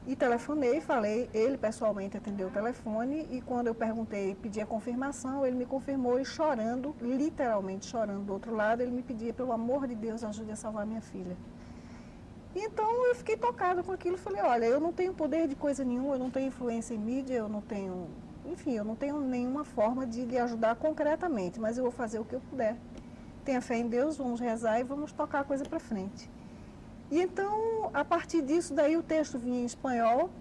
E telefonei, falei, ele pessoalmente atendeu o telefone e quando eu perguntei, pedi a confirmação, ele me confirmou e chorando, literalmente chorando do outro lado, ele me pedia, pelo amor de Deus, ajude a salvar minha filha. Então eu fiquei tocada com aquilo, falei, olha, eu não tenho poder de coisa nenhuma, eu não tenho influência em mídia, eu não tenho, enfim, eu não tenho nenhuma forma de lhe ajudar concretamente, mas eu vou fazer o que eu puder. Tenha fé em Deus, vamos rezar e vamos tocar a coisa para frente. E então, a partir disso, daí o texto vinha em espanhol,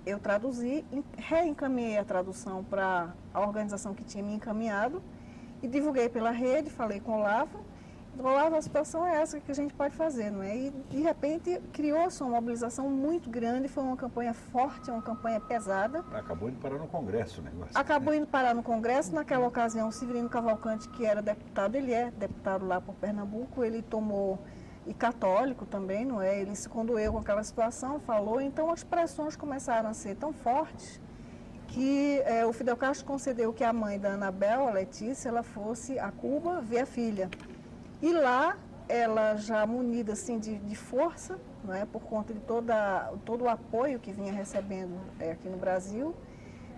eu traduzi, reencaminhei a tradução para a organização que tinha me encaminhado e divulguei pela rede, falei com o Olavo A situação é essa que a gente pode fazer, não é? E, de repente, criou-se uma mobilização muito grande, foi uma campanha forte, uma campanha pesada. Acabou indo parar no Congresso o negócio. Acabou indo parar no Congresso. Naquela ocasião, o Severino Cavalcante, que era deputado, ele é deputado lá por Pernambuco, ele tomou, e católico também, não é? Ele se condoeu com aquela situação, falou, então as pressões começaram a ser tão fortes que o Fidel Castro concedeu que a mãe da Anabel, a Letícia, ela fosse a Cuba ver a filha. E lá, ela já munida assim, de força, não é? Por conta de todo o apoio que vinha recebendo aqui no Brasil,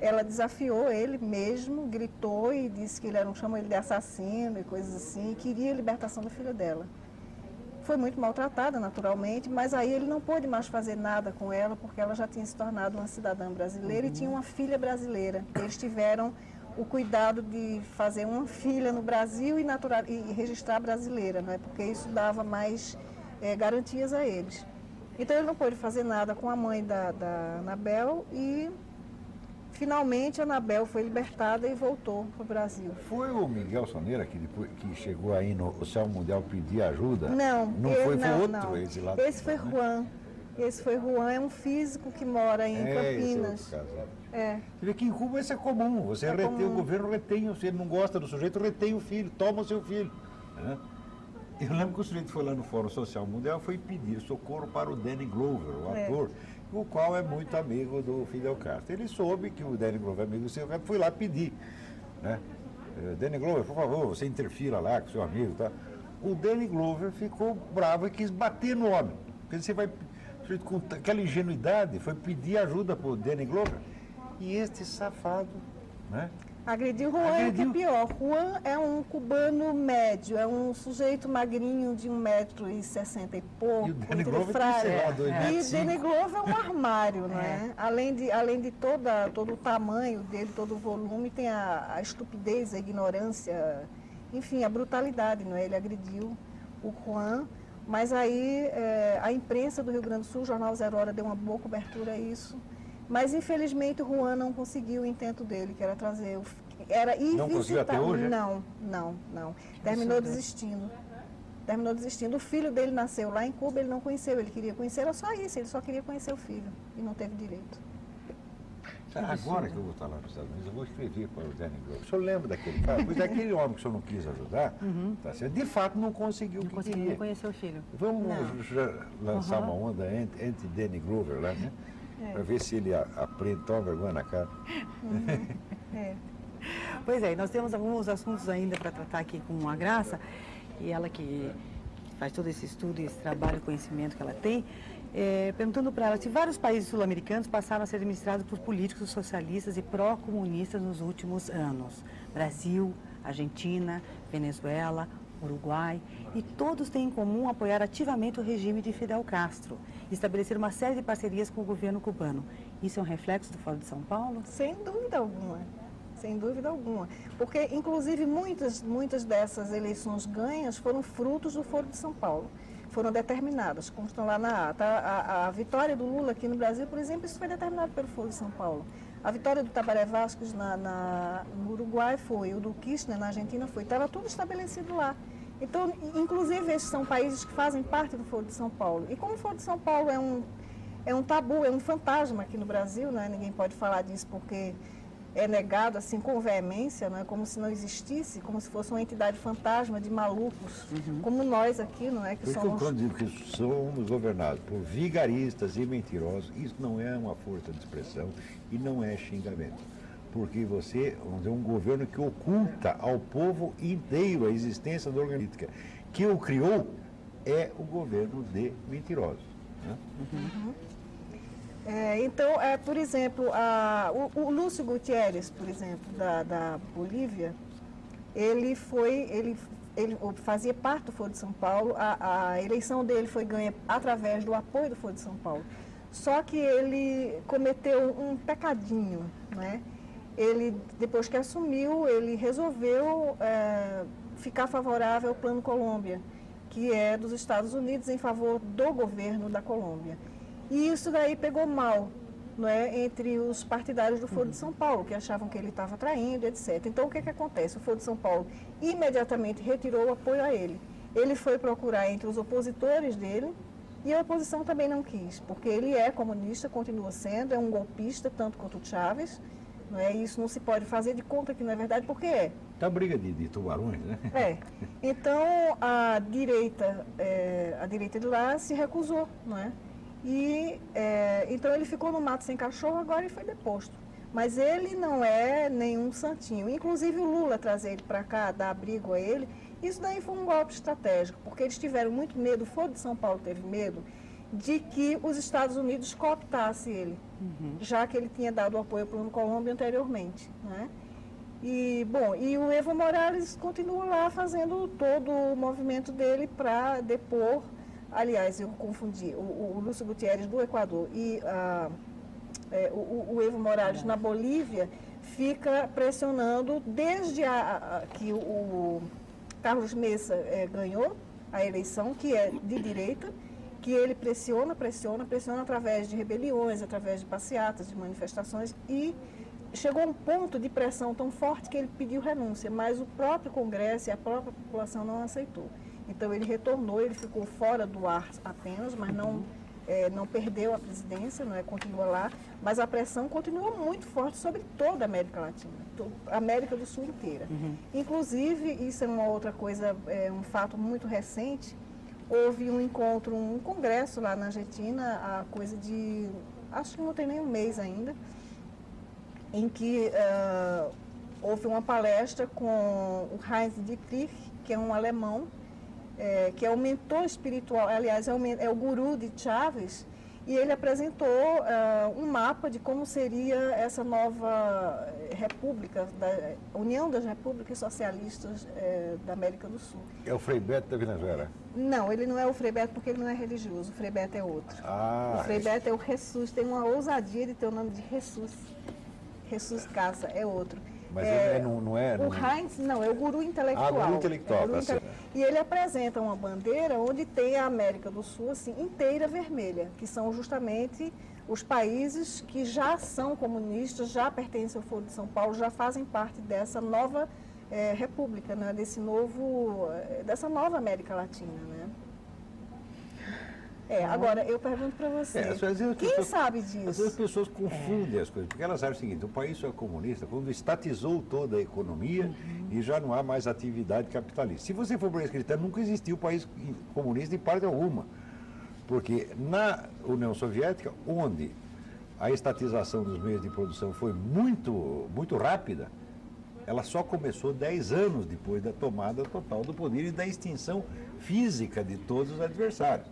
ela desafiou ele mesmo, gritou e disse que ele chamou ele de assassino e coisas assim, e queria a libertação da filha dela. Foi muito maltratada, naturalmente, mas aí ele não pôde mais fazer nada com ela, porque ela já tinha se tornado uma cidadã brasileira e tinha uma filha brasileira. Eles tiveram o cuidado de fazer uma filha no Brasil e registrar brasileira, não é? Porque isso dava mais garantias a eles. Então ele não pôde fazer nada com a mãe da Anabel e finalmente a Anabel foi libertada e voltou para o Brasil. Foi o Miguel Soneira que chegou aí no Céu Mundial pedir ajuda? Não, foi outro não. esse lá. Esse foi Juan. Esse foi Juan, é um físico que mora em Campinas. Esse é outro caso. É. Você vê que em Cuba isso é comum. Você retém, o governo retém, se ele não gosta do sujeito, retém o filho, toma o seu filho. Né? Eu lembro que o sujeito foi lá no Fórum Social Mundial e foi pedir socorro para o Danny Glover, o ator, o qual é muito amigo do Fidel Castro. Ele soube que o Danny Glover é amigo do Fidel Castro, foi lá pedir. Né? Danny Glover, por favor, você interfira lá com seu amigo. Tá? O Danny Glover ficou bravo e quis bater no homem. Porque você vai, com aquela ingenuidade, foi pedir ajuda para o Danny Glover. E este safado, né? Agrediu Juan, que é pior. Juan é um cubano médio, é um sujeito magrinho de 1,60 m e pouco. E o Danny Glover tem, sei lá, 2,5 m. E o Danny Glover é um armário, não é? Além de todo o tamanho dele, todo o volume, tem a estupidez, a ignorância, enfim, a brutalidade, não é? Ele agrediu o Juan, mas aí a imprensa do Rio Grande do Sul, o jornal Zero Hora, deu uma boa cobertura a isso. Mas, infelizmente, o Juan não conseguiu o intento dele, que era trazer o... Era ir não conseguiu até hoje? Não. Terminou desistindo. O filho dele nasceu lá em Cuba, ele não conheceu, ele queria conhecer, era só isso, ele só queria conhecer o filho e não teve direito. Agora que eu vou estar lá nos Estados Unidos, eu vou escrever para o Danny Glover. O senhor lembra daquele cara? Pois aquele homem que o senhor não quis ajudar, tá certo? De fato não conseguiu o que queria. Não conhecer o filho. Vamos lançar uma onda anti-Danny Glover lá, né? Para ver se ele aprende, toma vergonha na cara. Pois é, nós temos alguns assuntos ainda para tratar aqui com a Graça, e ela que faz todo esse estudo e esse trabalho, conhecimento que ela tem, perguntando para ela se vários países sul-americanos passaram a ser administrados por políticos socialistas e pró-comunistas nos últimos anos. Brasil, Argentina, Venezuela, Uruguai, e todos têm em comum apoiar ativamente o regime de Fidel Castro e estabelecer uma série de parcerias com o governo cubano. Isso é um reflexo do Fórum de São Paulo? Sem dúvida alguma. Sem dúvida alguma. Porque, inclusive, muitas dessas eleições ganhas foram frutos do Foro de São Paulo. Foram determinadas, como estão lá na ata. A vitória do Lula aqui no Brasil, por exemplo, isso foi determinado pelo Foro de São Paulo. A vitória do Tabaré Vázquez no Uruguai foi, o do Kirchner na Argentina foi. Estava tudo estabelecido lá. Então, inclusive, esses são países que fazem parte do Foro de São Paulo. E como o Foro de São Paulo é um tabu, é um fantasma aqui no Brasil, né? Ninguém pode falar disso porque é negado assim com veemência, não é? Como se não existisse, como se fosse uma entidade fantasma de malucos, como nós aqui, não é? Que somos... Quando digo que somos governados por vigaristas e mentirosos, isso não é uma força de expressão e não é xingamento. Porque você, vamos dizer, um governo que oculta ao povo inteiro a existência da orgânica. Que o criou é o governo de mentirosos. Né? Então, por exemplo, o Lúcio Gutierrez, por exemplo, da Bolívia, ele fazia parte do Foro de São Paulo, a eleição dele foi ganha através do apoio do Foro de São Paulo. Só que ele cometeu um pecadinho, né? Ele, depois que assumiu, ele resolveu ficar favorável ao Plano Colômbia, que é dos Estados Unidos em favor do governo da Colômbia. E isso daí pegou mal, não é, entre os partidários do Foro de São Paulo, que achavam que ele estava traindo, etc. Então, o que acontece? O Foro de São Paulo imediatamente retirou o apoio a ele. Ele foi procurar entre os opositores dele e a oposição também não quis, porque ele é comunista, continua sendo, é um golpista, tanto quanto o Chávez. Não é? Isso não se pode fazer de conta que não é verdade, porque é. Tá briga de tubarões, né? É. Então, a direita de lá se recusou, não é? E, então, ele ficou no mato sem cachorro, agora ele foi deposto. Mas ele não é nenhum santinho. Inclusive, o Lula trazer ele para cá, dar abrigo a ele, isso daí foi um golpe estratégico, porque eles tiveram muito medo, o Foro de São Paulo teve medo, de que os Estados Unidos cooptassem ele, já que ele tinha dado apoio ao Plano Colômbia anteriormente, né? E, bom, e o Evo Morales continua lá fazendo todo o movimento dele para depor, aliás, eu confundi, o Lúcio Gutierrez do Equador e o Evo Morales na Bolívia fica pressionando desde que o Carlos Mesa ganhou a eleição, que é de direita, que ele pressiona através de rebeliões, através de passeatas, de manifestações, e chegou a um ponto de pressão tão forte que ele pediu renúncia, mas o próprio Congresso e a própria população não aceitou. Então ele retornou, ele ficou fora do ar apenas, mas não perdeu a presidência, não é, continua lá, mas a pressão continua muito forte sobre toda a América Latina, a América do Sul inteira. Inclusive, isso é uma outra coisa, um fato muito recente. Houve um encontro, um congresso lá na Argentina, há coisa de, acho que não tem nem um mês ainda, em que houve uma palestra com o Heinz Dietrich, que é um alemão, que é o mentor espiritual, aliás, é o guru de Chávez, e ele apresentou um mapa de como seria essa nova república, da União das Repúblicas Socialistas da América do Sul. É o Frei Beto da Venezuela. Não, ele não é o Frei Beto porque ele não é religioso, o Frei Beto é outro. O Frei Beto é o Jesus, tem uma ousadia de ter o nome de Jesus. Jesus Casa, é outro. Mas ele não é... O Heinz, não, é o guru intelectual. Guru intelectual, tá certo. E ele apresenta uma bandeira onde tem a América do Sul, assim, inteira vermelha, que são justamente os países que já são comunistas, já pertencem ao Foro de São Paulo, já fazem parte dessa nova república, né, dessa nova América Latina, né? Agora, eu pergunto para você, quem sabe disso? Às vezes as pessoas confundem as coisas, porque elas acham o seguinte: o país só é comunista quando estatizou toda a economia e já não há mais atividade capitalista. Se você for por escrita, nunca existiu país comunista em parte alguma, porque na União Soviética, onde a estatização dos meios de produção foi muito, muito rápida, ela só começou 10 anos depois da tomada total do poder e da extinção física de todos os adversários.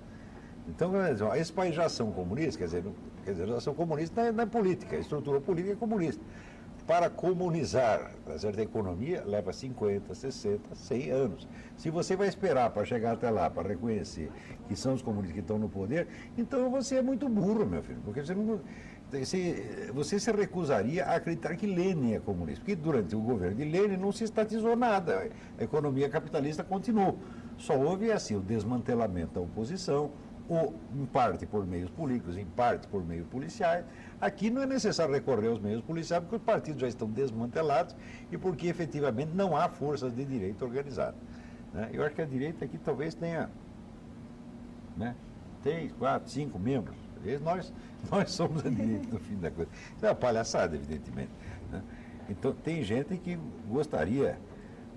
Então, esses países já são comunistas, quer dizer, já são comunistas na política, a estrutura política é comunista. Para comunizar a economia, leva 50, 60, 100 anos. Se você vai esperar para chegar até lá, para reconhecer que são os comunistas que estão no poder, então você é muito burro, meu filho, porque você se recusaria a acreditar que Lenin é comunista, porque durante o governo de Lenin não se estatizou nada, a economia capitalista continuou. Só houve assim o desmantelamento da oposição, ou em parte por meios políticos, em parte por meios policiais. Aqui não é necessário recorrer aos meios policiais, porque os partidos já estão desmantelados e porque efetivamente não há forças de direita organizadas, né? Eu acho que a direita aqui talvez tenha, né, 3, 4, 5 membros. Nós somos a direita no fim da coisa. Isso é uma palhaçada, evidentemente, né? Então tem gente que gostaria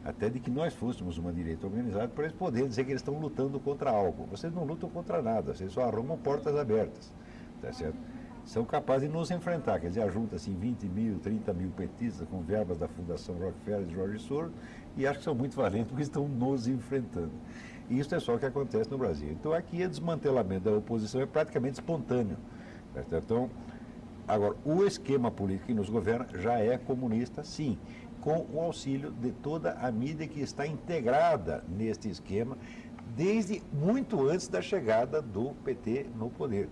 até de que nós fôssemos uma direita organizada para eles poderem dizer que eles estão lutando contra algo. Vocês não lutam contra nada, vocês só arrumam portas abertas, tá certo? São capazes de nos enfrentar, quer dizer, ajunta-se 20 mil, 30 mil petistas com verbas da Fundação Rockefeller e Jorge Soros e acho que são muito valentes porque estão nos enfrentando. E isso é só o que acontece no Brasil. Então aqui o desmantelamento da oposição é praticamente espontâneo, tá certo? Então, agora, o esquema político que nos governa já é comunista, sim, com o auxílio de toda a mídia que está integrada neste esquema desde muito antes da chegada do PT no poder.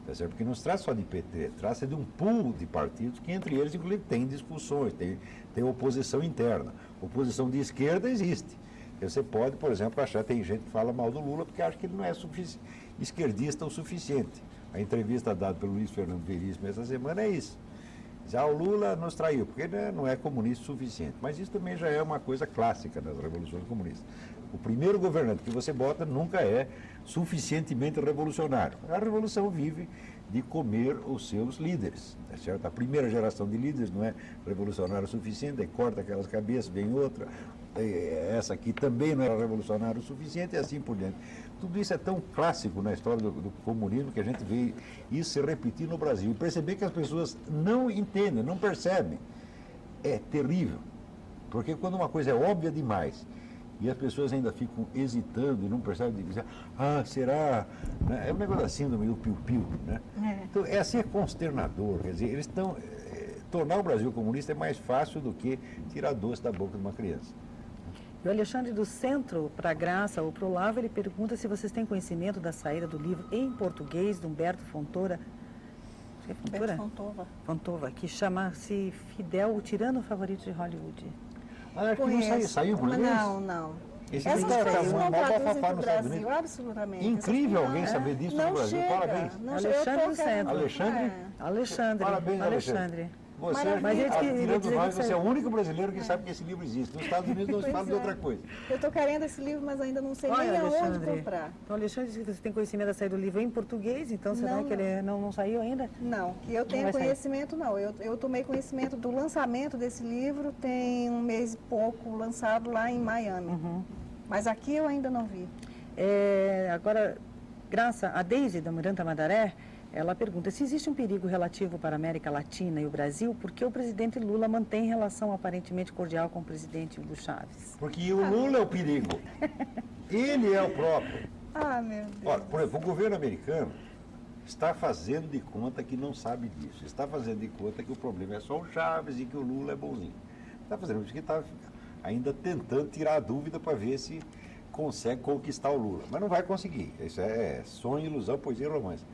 Tá certo? Porque não se trata só de PT, trata-se de um pool de partidos que entre eles, inclusive, tem discussões, tem oposição interna. Oposição de esquerda existe. Você pode, por exemplo, achar, tem gente que fala mal do Lula porque acha que ele não é esquerdista o suficiente. A entrevista dada pelo Luiz Fernando Veríssimo essa semana é isso. Já o Lula nos traiu, porque ele não é comunista o suficiente. Mas isso também já é uma coisa clássica nas revoluções comunistas. O primeiro governante que você bota nunca é suficientemente revolucionário. A revolução vive de comer os seus líderes, tá certo? A primeira geração de líderes não é revolucionária o suficiente, aí corta aquelas cabeças, vem outra, essa aqui também não era revolucionária o suficiente, e assim por diante. Tudo isso é tão clássico na história do comunismo que a gente vê isso se repetir no Brasil. E perceber que as pessoas não entendem, não percebem, é terrível. Porque quando uma coisa é óbvia demais e as pessoas ainda ficam hesitando e não percebem, dizer, será? É um negócio da síndrome do piu-piu, né? Então, é ser consternador, quer dizer, eles estão... tornar o Brasil comunista é mais fácil do que tirar doce da boca de uma criança. E o Alexandre do Centro para a Graça ou para o Olavo, ele pergunta se vocês têm conhecimento da saída do livro em português de Humberto Fontoura. Acho que é Fontoura? Fontova. Fontova, que chama-se Fidel, o tirano favorito de Hollywood. Acho que não saiu por português? Não. Esse Essas livro coisas uma não maior traduzem bafafá para o nos Estados Brasil, Unidos. absolutamente. Incrível Essas alguém coisas saber disso não no Brasil. chega, Parabéns. não Alexandre chega. do Centro. Alexandre? Alexandre. Parabéns, Alexandre. Você, Mas ele tirando dizer nós, que você é o único brasileiro que sabe que esse livro existe. Nos Estados Unidos não se Pois fala de é. outra coisa. Eu estou querendo esse livro, mas ainda não sei Olha, nem aonde Alexandre. comprar. Então, Alexandre disse que você tem conhecimento da saída do livro em português, então será Não, que ele não saiu ainda? Não, que eu Não tenha vai sair. conhecimento, não. Eu tomei conhecimento do lançamento desse livro, tem um mês e pouco, lançado lá em Miami. Mas aqui eu ainda não vi. Agora, Graça, a Deise da Miranda Madaré, ela pergunta se existe um perigo relativo para a América Latina e o Brasil, porque o presidente Lula mantém relação aparentemente cordial com o presidente Hugo Chávez. Porque o Lula é o perigo. Ele é o próprio. Meu Deus. Olha, por exemplo, o governo americano está fazendo de conta que não sabe disso. Está fazendo de conta que o problema é só o Chávez e que o Lula é bonzinho. Está fazendo isso que está ainda tentando tirar a dúvida para ver se consegue conquistar o Lula. Mas não vai conseguir. Isso é sonho, ilusão, poesia e romance.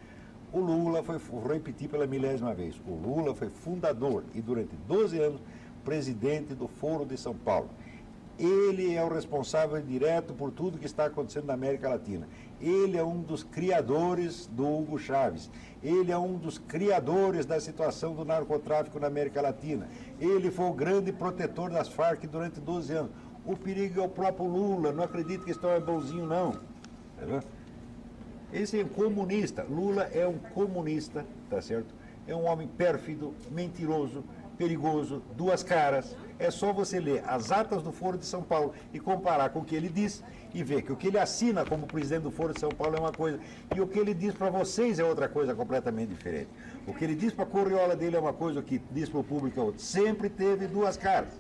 O Lula vou repetir pela 1000ª vez, o Lula foi fundador e durante 12 anos presidente do Foro de São Paulo. Ele é o responsável direto por tudo que está acontecendo na América Latina. Ele é um dos criadores do Hugo Chávez. Ele é um dos criadores da situação do narcotráfico na América Latina. Ele foi o grande protetor das Farc durante 12 anos. O perigo é o próprio Lula. Não acredito que esse é bonzinho, não. Tá vendo? Esse é um comunista. Lula é um comunista, tá certo? É um homem pérfido, mentiroso, perigoso, duas caras. É só você ler as atas do Foro de São Paulo e comparar com o que ele diz e ver que o que ele assina como presidente do Foro de São Paulo é uma coisa e o que ele diz para vocês é outra coisa completamente diferente. O que ele diz para a corriola dele é uma coisa, o que diz para o público é outra. Sempre teve duas caras.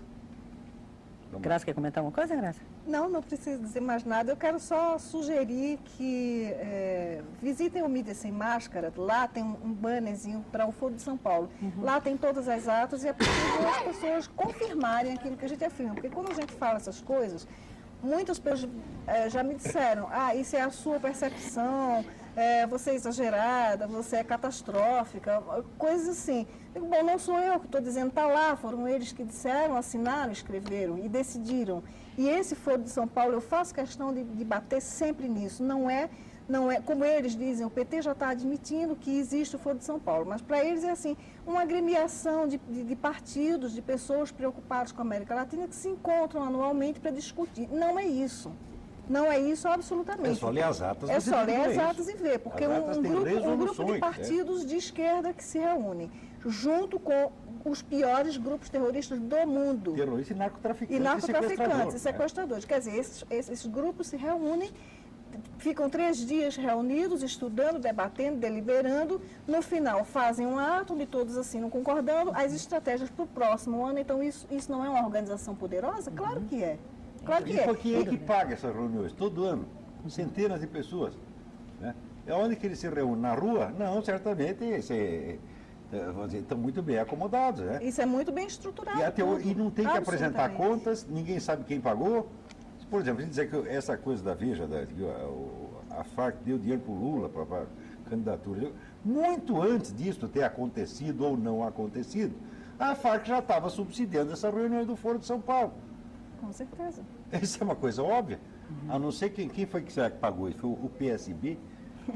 Graça, quer comentar alguma coisa, Graça? Não preciso dizer mais nada. Eu quero só sugerir que visitem o Mídia Sem Máscara. Lá tem um bannerzinho para o Foro de São Paulo. Lá tem todas as atas e é possível as pessoas confirmarem aquilo que a gente afirma. Porque quando a gente fala essas coisas, muitas pessoas já me disseram, isso é a sua percepção, você é exagerada, você é catastrófica, coisas assim. Digo, bom, não sou eu que estou dizendo, está lá, foram eles que disseram, assinaram, escreveram e decidiram. E esse Foro de São Paulo, eu faço questão de bater sempre nisso. Não é, como eles dizem, o PT já está admitindo que existe o Foro de São Paulo, mas para eles é assim, uma agremiação de partidos, de pessoas preocupadas com a América Latina que se encontram anualmente para discutir. Não é isso. Não é isso absolutamente. É só ler as atas. É só ler as atas e ver, porque um grupo de partidos de esquerda que se reúne junto com os piores grupos terroristas do mundo. Terroristas e narcotraficantes. E sequestradores. Quer dizer, esses grupos se reúnem, ficam 3 dias reunidos, estudando, debatendo, deliberando. No final, fazem um ato onde todos assinam concordando as estratégias para o próximo ano. Então, isso não é uma organização poderosa? Claro que é. Claro que é. Quem é que paga essas reuniões? Todo ano. Centenas de pessoas. Né? É onde que eles se reúnem? Na rua? Não, certamente estão muito bem acomodados. Né? Isso é muito bem estruturado. E não tem que apresentar contas, ninguém sabe quem pagou. Por exemplo, a gente dizer que essa coisa da Veja, a Farc deu dinheiro para o Lula, para a candidatura, muito antes disso ter acontecido ou não acontecido, a Farc já estava subsidiando essa reunião do Foro de São Paulo. Com certeza. Isso é uma coisa óbvia. A não ser quem foi que será que pagou isso? Foi o PSB,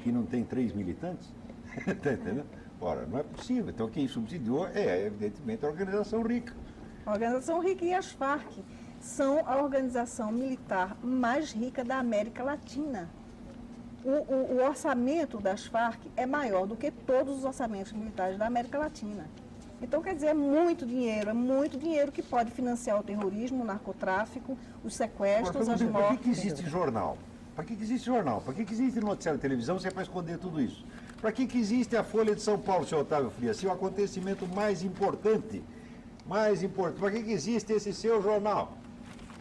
que não tem 3 militantes? Está entendendo? Ora, não é possível. Então quem subsidiou evidentemente, a organização rica. A organização rica e as Farc. são a organização militar mais rica da América Latina. O orçamento das Farc é maior do que todos os orçamentos militares da América Latina. Então, quer dizer, é muito dinheiro que pode financiar o terrorismo, o narcotráfico, os sequestros, as mortes. Para que existe jornal? Para que existe jornal? Para que existe noticiário de televisão se é para esconder tudo isso? Para que existe a Folha de São Paulo, senhor Otávio Frias? Se o acontecimento mais importante, para que existe esse seu jornal?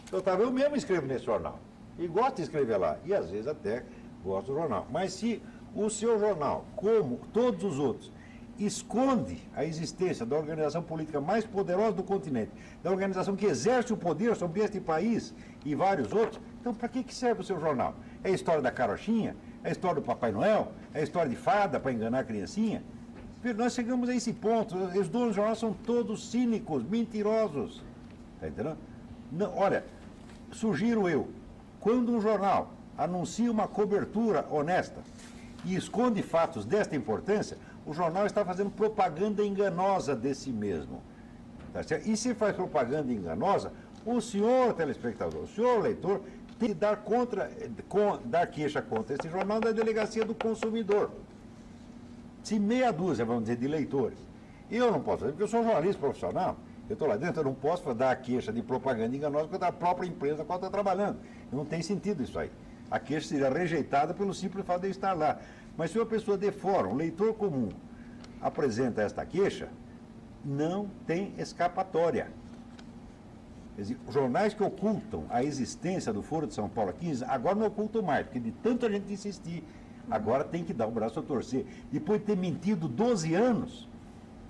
Senhor Otávio, eu mesmo escrevo nesse jornal. E gosto de escrever lá. E às vezes até gosto do jornal. Mas se o seu jornal, como todos os outros, esconde a existência da organização política mais poderosa do continente, da organização que exerce o poder sobre este país e vários outros, então para que serve o seu jornal? É a história da carochinha? É a história do Papai Noel? É a história de fada para enganar a criancinha? Nós chegamos a esse ponto. Os donos do jornal são todos cínicos, mentirosos. Está entendendo? Não, olha, sugiro eu, quando um jornal anuncia uma cobertura honesta e esconde fatos desta importância, o jornal está fazendo propaganda enganosa de si mesmo. Tá certo? E se faz propaganda enganosa, o senhor telespectador, o senhor leitor, tem que dar queixa contra esse jornal da Delegacia do Consumidor. Se meia dúzia, vamos dizer, de leitores. Eu não posso fazer, porque eu sou jornalista profissional, eu estou lá dentro, eu não posso dar a queixa de propaganda enganosa contra a própria empresa com a qual estou trabalhando. Não tem sentido isso aí. A queixa seria rejeitada pelo simples fato de eu estar lá. Mas se uma pessoa de fora, um leitor comum, apresenta esta queixa, não tem escapatória. Quer dizer, jornais que ocultam a existência do Foro de São Paulo aqui, agora não ocultam mais, porque de tanta gente insistir, agora tem que dar o braço a torcer. Depois de ter mentido 12 anos,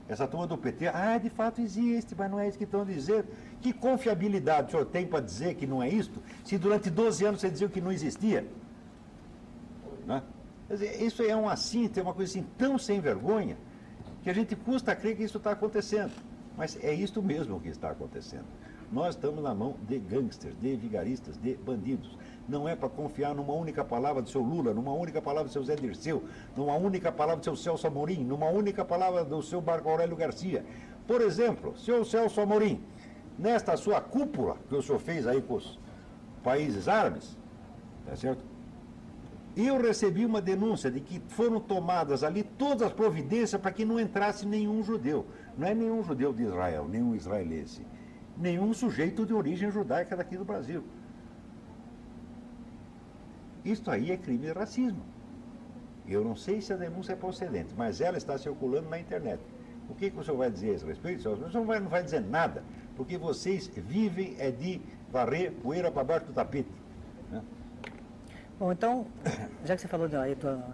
essa turma do PT, de fato existe, mas não é isso que estão dizendo. Que confiabilidade o senhor tem para dizer que não é isto, se durante 12 anos você dizia que não existia? Né? Quer dizer, isso é uma coisa assim tão sem vergonha, que a gente custa a crer que isso está acontecendo. Mas é isto mesmo que está acontecendo. Nós estamos na mão de gangsters, de vigaristas, de bandidos. Não é para confiar numa única palavra do seu Lula, numa única palavra do seu Zé Dirceu, numa única palavra do seu Celso Amorim, numa única palavra do seu Marco Aurélio Garcia. Por exemplo, seu Celso Amorim, nesta sua cúpula que o senhor fez aí com os países árabes, tá certo? Eu recebi uma denúncia de que foram tomadas ali todas as providências para que não entrasse nenhum judeu. Não é nenhum judeu de Israel, nenhum israelense, nenhum sujeito de origem judaica daqui do Brasil. Isto aí é crime de racismo. Eu não sei se a denúncia é procedente, mas ela está circulando na internet. O que o senhor vai dizer a esse respeito? O senhor não vai dizer nada, porque vocês vivem de varrer poeira para baixo do tapete. Né? Bom, então, já que você falou do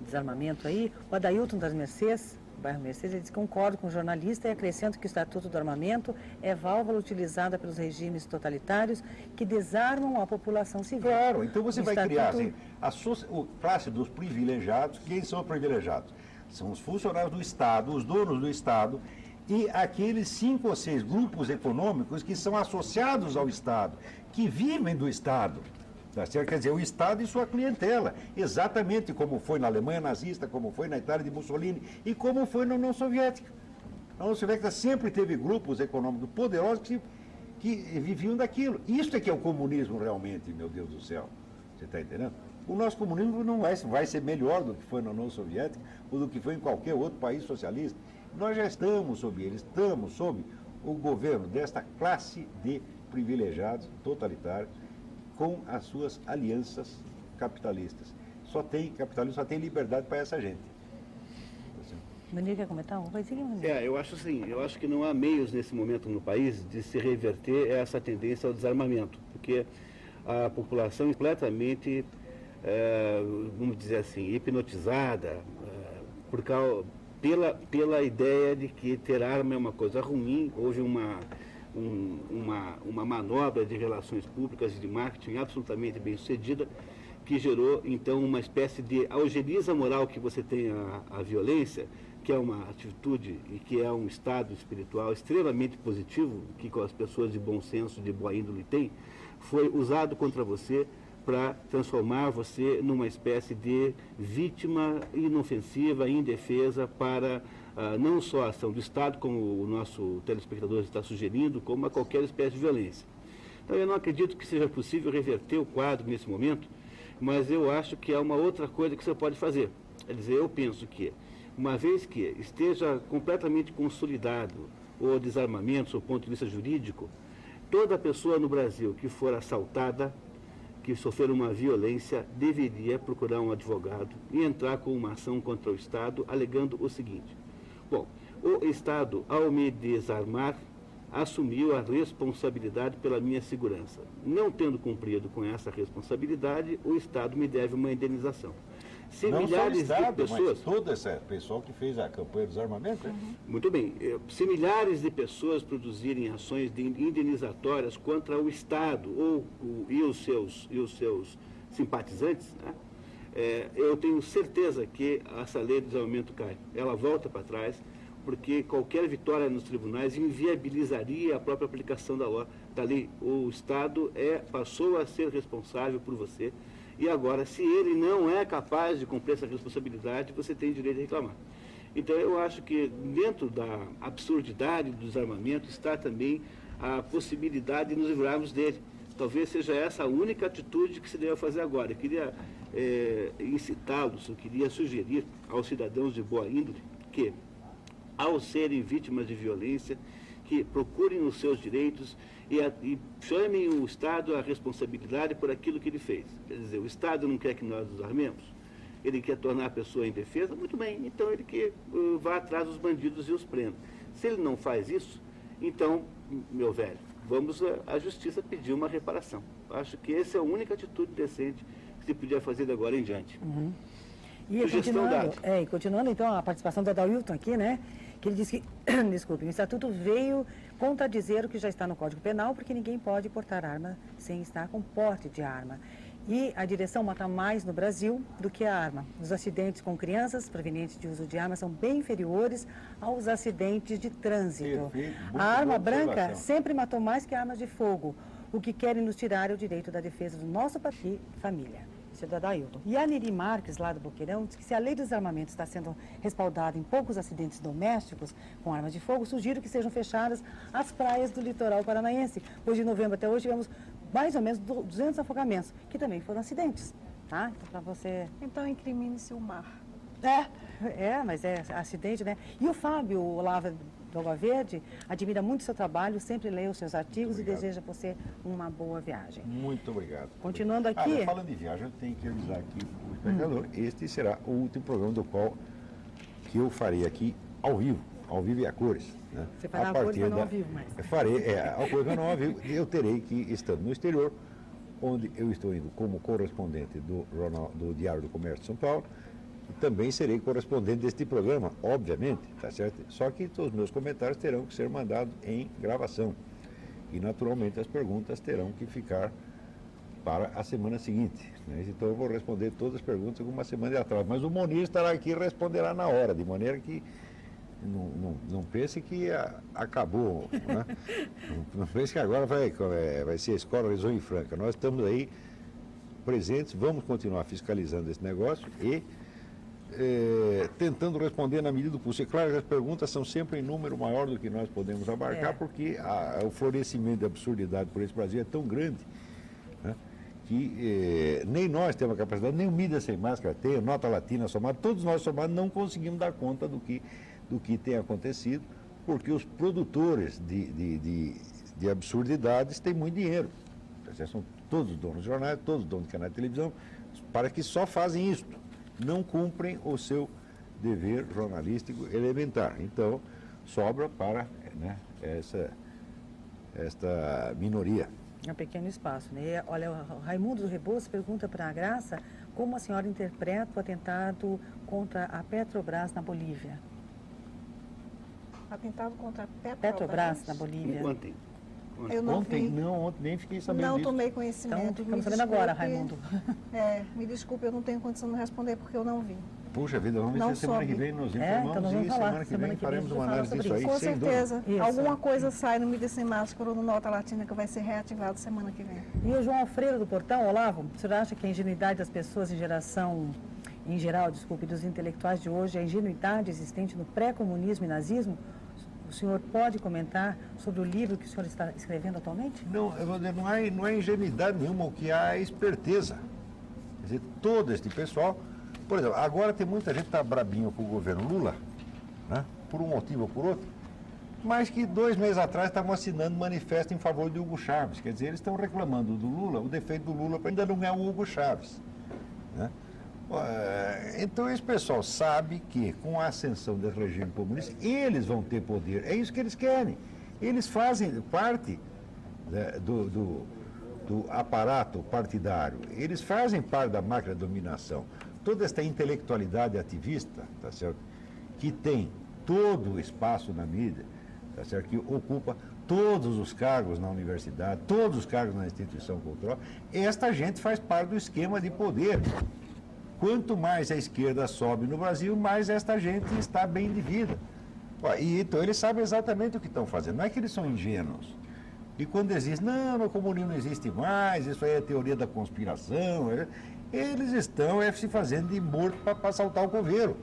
desarmamento aí, o Adailton das Mercês, bairro Mercês, ele diz que concorda com o jornalista e acrescenta que o Estatuto do Armamento é válvula utilizada pelos regimes totalitários que desarmam a população civil. Claro, então você vai criar assim, a classe dos privilegiados. Quem são os privilegiados? São os funcionários do Estado, os donos do Estado e aqueles 5 ou 6 grupos econômicos que são associados ao Estado, que vivem do Estado. Tá certo? Quer dizer, o Estado e sua clientela, exatamente como foi na Alemanha nazista, como foi na Itália de Mussolini e como foi na União Soviética. A União Soviética sempre teve grupos econômicos poderosos que viviam daquilo. Isso é que é o comunismo realmente, meu Deus do céu. Você está entendendo? O nosso comunismo não vai ser melhor do que foi na União Soviética ou do que foi em qualquer outro país socialista. Nós já estamos sob ele, estamos sob o governo desta classe de privilegiados totalitários, com as suas alianças capitalistas. Capitalismo só tem liberdade para essa gente. Manir, quer comentar uma coisinha? Eu acho assim, eu acho que não há meios nesse momento no país de se reverter essa tendência ao desarmamento, porque a população é completamente, vamos dizer assim, hipnotizada pela ideia de que ter arma é uma coisa ruim. Houve uma manobra de relações públicas e de marketing absolutamente bem sucedida, que gerou então uma espécie de algeriza moral que você tem a violência, que é uma atitude e que é um estado espiritual extremamente positivo, que com as pessoas de bom senso, de boa índole têm, foi usado contra você para transformar você numa espécie de vítima inofensiva, indefesa para não só a ação do Estado, como o nosso telespectador está sugerindo, como a qualquer espécie de violência. Então, eu não acredito que seja possível reverter o quadro nesse momento, mas eu acho que há uma outra coisa que você pode fazer. Quer dizer, eu penso que, uma vez que esteja completamente consolidado o desarmamento, do ponto de vista jurídico, toda pessoa no Brasil que for assaltada, que sofrer uma violência, deveria procurar um advogado e entrar com uma ação contra o Estado, alegando o seguinte: bom, o Estado, ao me desarmar, assumiu a responsabilidade pela minha segurança. Não tendo cumprido com essa responsabilidade, o Estado me deve uma indenização. Se não milhares só o Estado, de pessoas... mas todo esse pessoal que fez a campanha do desarmamento, né? Muito bem. Se milhares de pessoas produzirem ações indenizatórias contra o Estado e os seus simpatizantes, né, eu tenho certeza que essa lei do desarmamento cai. Ela volta para trás, porque qualquer vitória nos tribunais inviabilizaria a própria aplicação da lei. O Estado passou a ser responsável por você, e agora, se ele não é capaz de cumprir essa responsabilidade, você tem direito de reclamar. Então, eu acho que dentro da absurdidade do desarmamento está também a possibilidade de nos livrarmos dele. Talvez seja essa a única atitude que se deve fazer agora. Eu queria incitá-los, eu queria sugerir aos cidadãos de boa índole que, ao serem vítimas de violência, que procurem os seus direitos e chamem o Estado à responsabilidade por aquilo que ele fez. Quer dizer, o Estado não quer que nós nos armemos, ele quer tornar a pessoa indefesa, muito bem, então ele que vá atrás dos bandidos e os prenda. Se ele não faz isso, então, meu velho, vamos à justiça pedir uma reparação. Acho que essa é a única atitude decente que se podia fazer de agora em diante. Uhum. E continuando, então, a participação do Adailton aqui, né? Que ele disse que, desculpe, o Estatuto veio contradizer o que já está no Código Penal, porque ninguém pode portar arma sem estar com porte de arma. E a direção mata mais no Brasil do que a arma. Os acidentes com crianças provenientes de uso de armas são bem inferiores aos acidentes de trânsito. A arma branca sempre matou mais que armas de fogo. O que querem nos tirar é o direito da defesa do nosso país e família. Isso é do Adailton. E a Neri Marques, lá do Boqueirão, diz que se a lei do desarmamento está sendo respaldada em poucos acidentes domésticos com armas de fogo, sugiro que sejam fechadas as praias do litoral paranaense. Pois de novembro até hoje tivemos mais ou menos 200 afogamentos, que também foram acidentes. Tá? Então, para você... Então, incrimine-se o mar. Mas é acidente, né? E o Fábio Olavo do Água Verde admira muito o seu trabalho, sempre lê os seus artigos e deseja por você uma boa viagem. Muito obrigado. Continuando aqui... falando de viagem, eu tenho que avisar aqui o espectador, este será o último programa do qual que eu farei aqui ao vivo e a cores. Né? Você fará a cores, mas não ao vivo mais. Ao cores, mas não ao vivo, eu terei que, estando no exterior, onde eu estou indo como correspondente do Diário do Comércio de São Paulo, também serei correspondente deste programa, obviamente, tá certo? Só que todos os meus comentários terão que ser mandados em gravação. E, naturalmente, as perguntas terão que ficar para a semana seguinte. Né? Então, eu vou responder todas as perguntas com uma semana de atraso. Mas o Monir estará aqui e responderá na hora, de maneira que não pense que acabou. Né? Não pense que agora vai ser a escola Lisonje e Franca. Nós estamos aí presentes, vamos continuar fiscalizando esse negócio e tentando responder na medida do possível. Claro que as perguntas são sempre em número maior do que nós podemos abarcar, porque o florescimento de absurdidade por esse Brasil é tão grande, né, que nem nós temos a capacidade, nem o Mídia Sem Máscara tem, a Nota Latina somada, todos nós somados não conseguimos dar conta do que tem acontecido, porque os produtores de absurdidades têm muito dinheiro. São todos donos de jornais, todos donos de canais de televisão, para que só fazem isso. Não cumprem o seu dever jornalístico elementar. Então, sobra para esta minoria. É um pequeno espaço, né? Olha, o Raimundo do Rebouças pergunta para a Graça como a senhora interpreta o atentado contra a Petrobras na Bolívia. Atentado contra a Petrobras na Bolívia. Ontem. Eu não vi. Ontem nem fiquei sabendo Não disso. tomei conhecimento. Então, ficamos sabendo agora, Raimundo. Me desculpe, eu não tenho condição de responder porque eu não vi. Puxa vida, vamos ver se semana que vem nos informamos então nós vamos falar. semana que vem faremos uma análise disso aí. Com sem certeza. dúvida. Alguma coisa sai no Mídia Sem Máscara ou no Nota Latina que vai ser reativado semana que vem. E o João Alfredo do Portão, Olavo, o senhor acha que a ingenuidade das pessoas em geral, dos intelectuais de hoje, a ingenuidade existente no pré-comunismo e nazismo, o senhor pode comentar sobre o livro que o senhor está escrevendo atualmente? Não, eu vou dizer, não há ingenuidade nenhuma, o que há é esperteza. Quer dizer, todo este pessoal... Por exemplo, agora tem muita gente que está brabinho com o governo Lula, né, por um motivo ou por outro, mas que 2 meses atrás estavam assinando manifesto em favor de Hugo Chávez. Quer dizer, eles estão reclamando do Lula, o defeito do Lula ainda não é o Hugo Chávez. Né? Então esse pessoal sabe que com a ascensão desse regime comunista, eles vão ter poder. É isso que eles querem. Eles fazem parte, né, do aparato partidário, eles fazem parte da máquina de dominação. Toda esta intelectualidade ativista, tá certo? Que tem todo o espaço na mídia, tá certo? Que ocupa todos os cargos na universidade, todos os cargos na instituição cultural, esta gente faz parte do esquema de poder. Quanto mais a esquerda sobe no Brasil, mais esta gente está bem de vida. E então eles sabem exatamente o que estão fazendo, não é que eles são ingênuos. E quando eles dizem, não, o comunismo não existe mais, isso aí é teoria da conspiração, eles estão se fazendo de morto para assaltar o coveiro.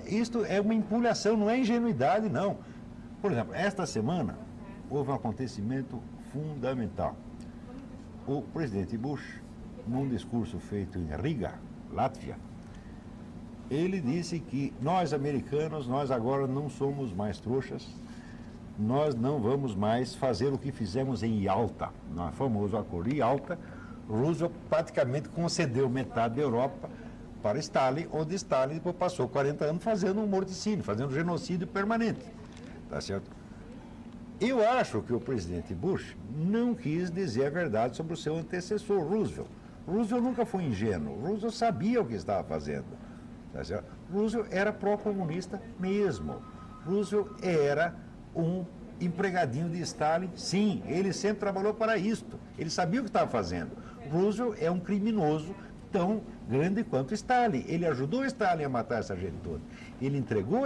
Isto é uma empulhação, não é ingenuidade, não. Por exemplo, esta semana houve um acontecimento fundamental. O presidente Bush, num discurso feito em Riga, Látvia, ele disse que nós americanos, nós agora não somos mais trouxas, nós não vamos mais fazer o que fizemos em Yalta, no famoso acordo de Yalta. Roosevelt praticamente concedeu metade da Europa para Stalin, onde Stalin depois passou 40 anos fazendo um morticínio, fazendo um genocídio permanente. Tá certo? Eu acho que o presidente Bush não quis dizer a verdade sobre o seu antecessor, Roosevelt. Roosevelt nunca foi ingênuo, Roosevelt sabia o que estava fazendo. Tá certo? Roosevelt era pró-comunista mesmo. Roosevelt era um empregadinho de Stalin, sim, ele sempre trabalhou para isto, ele sabia o que estava fazendo. Roosevelt é um criminoso tão grande quanto Stalin, ele ajudou Stalin a matar essa gente toda, ele entregou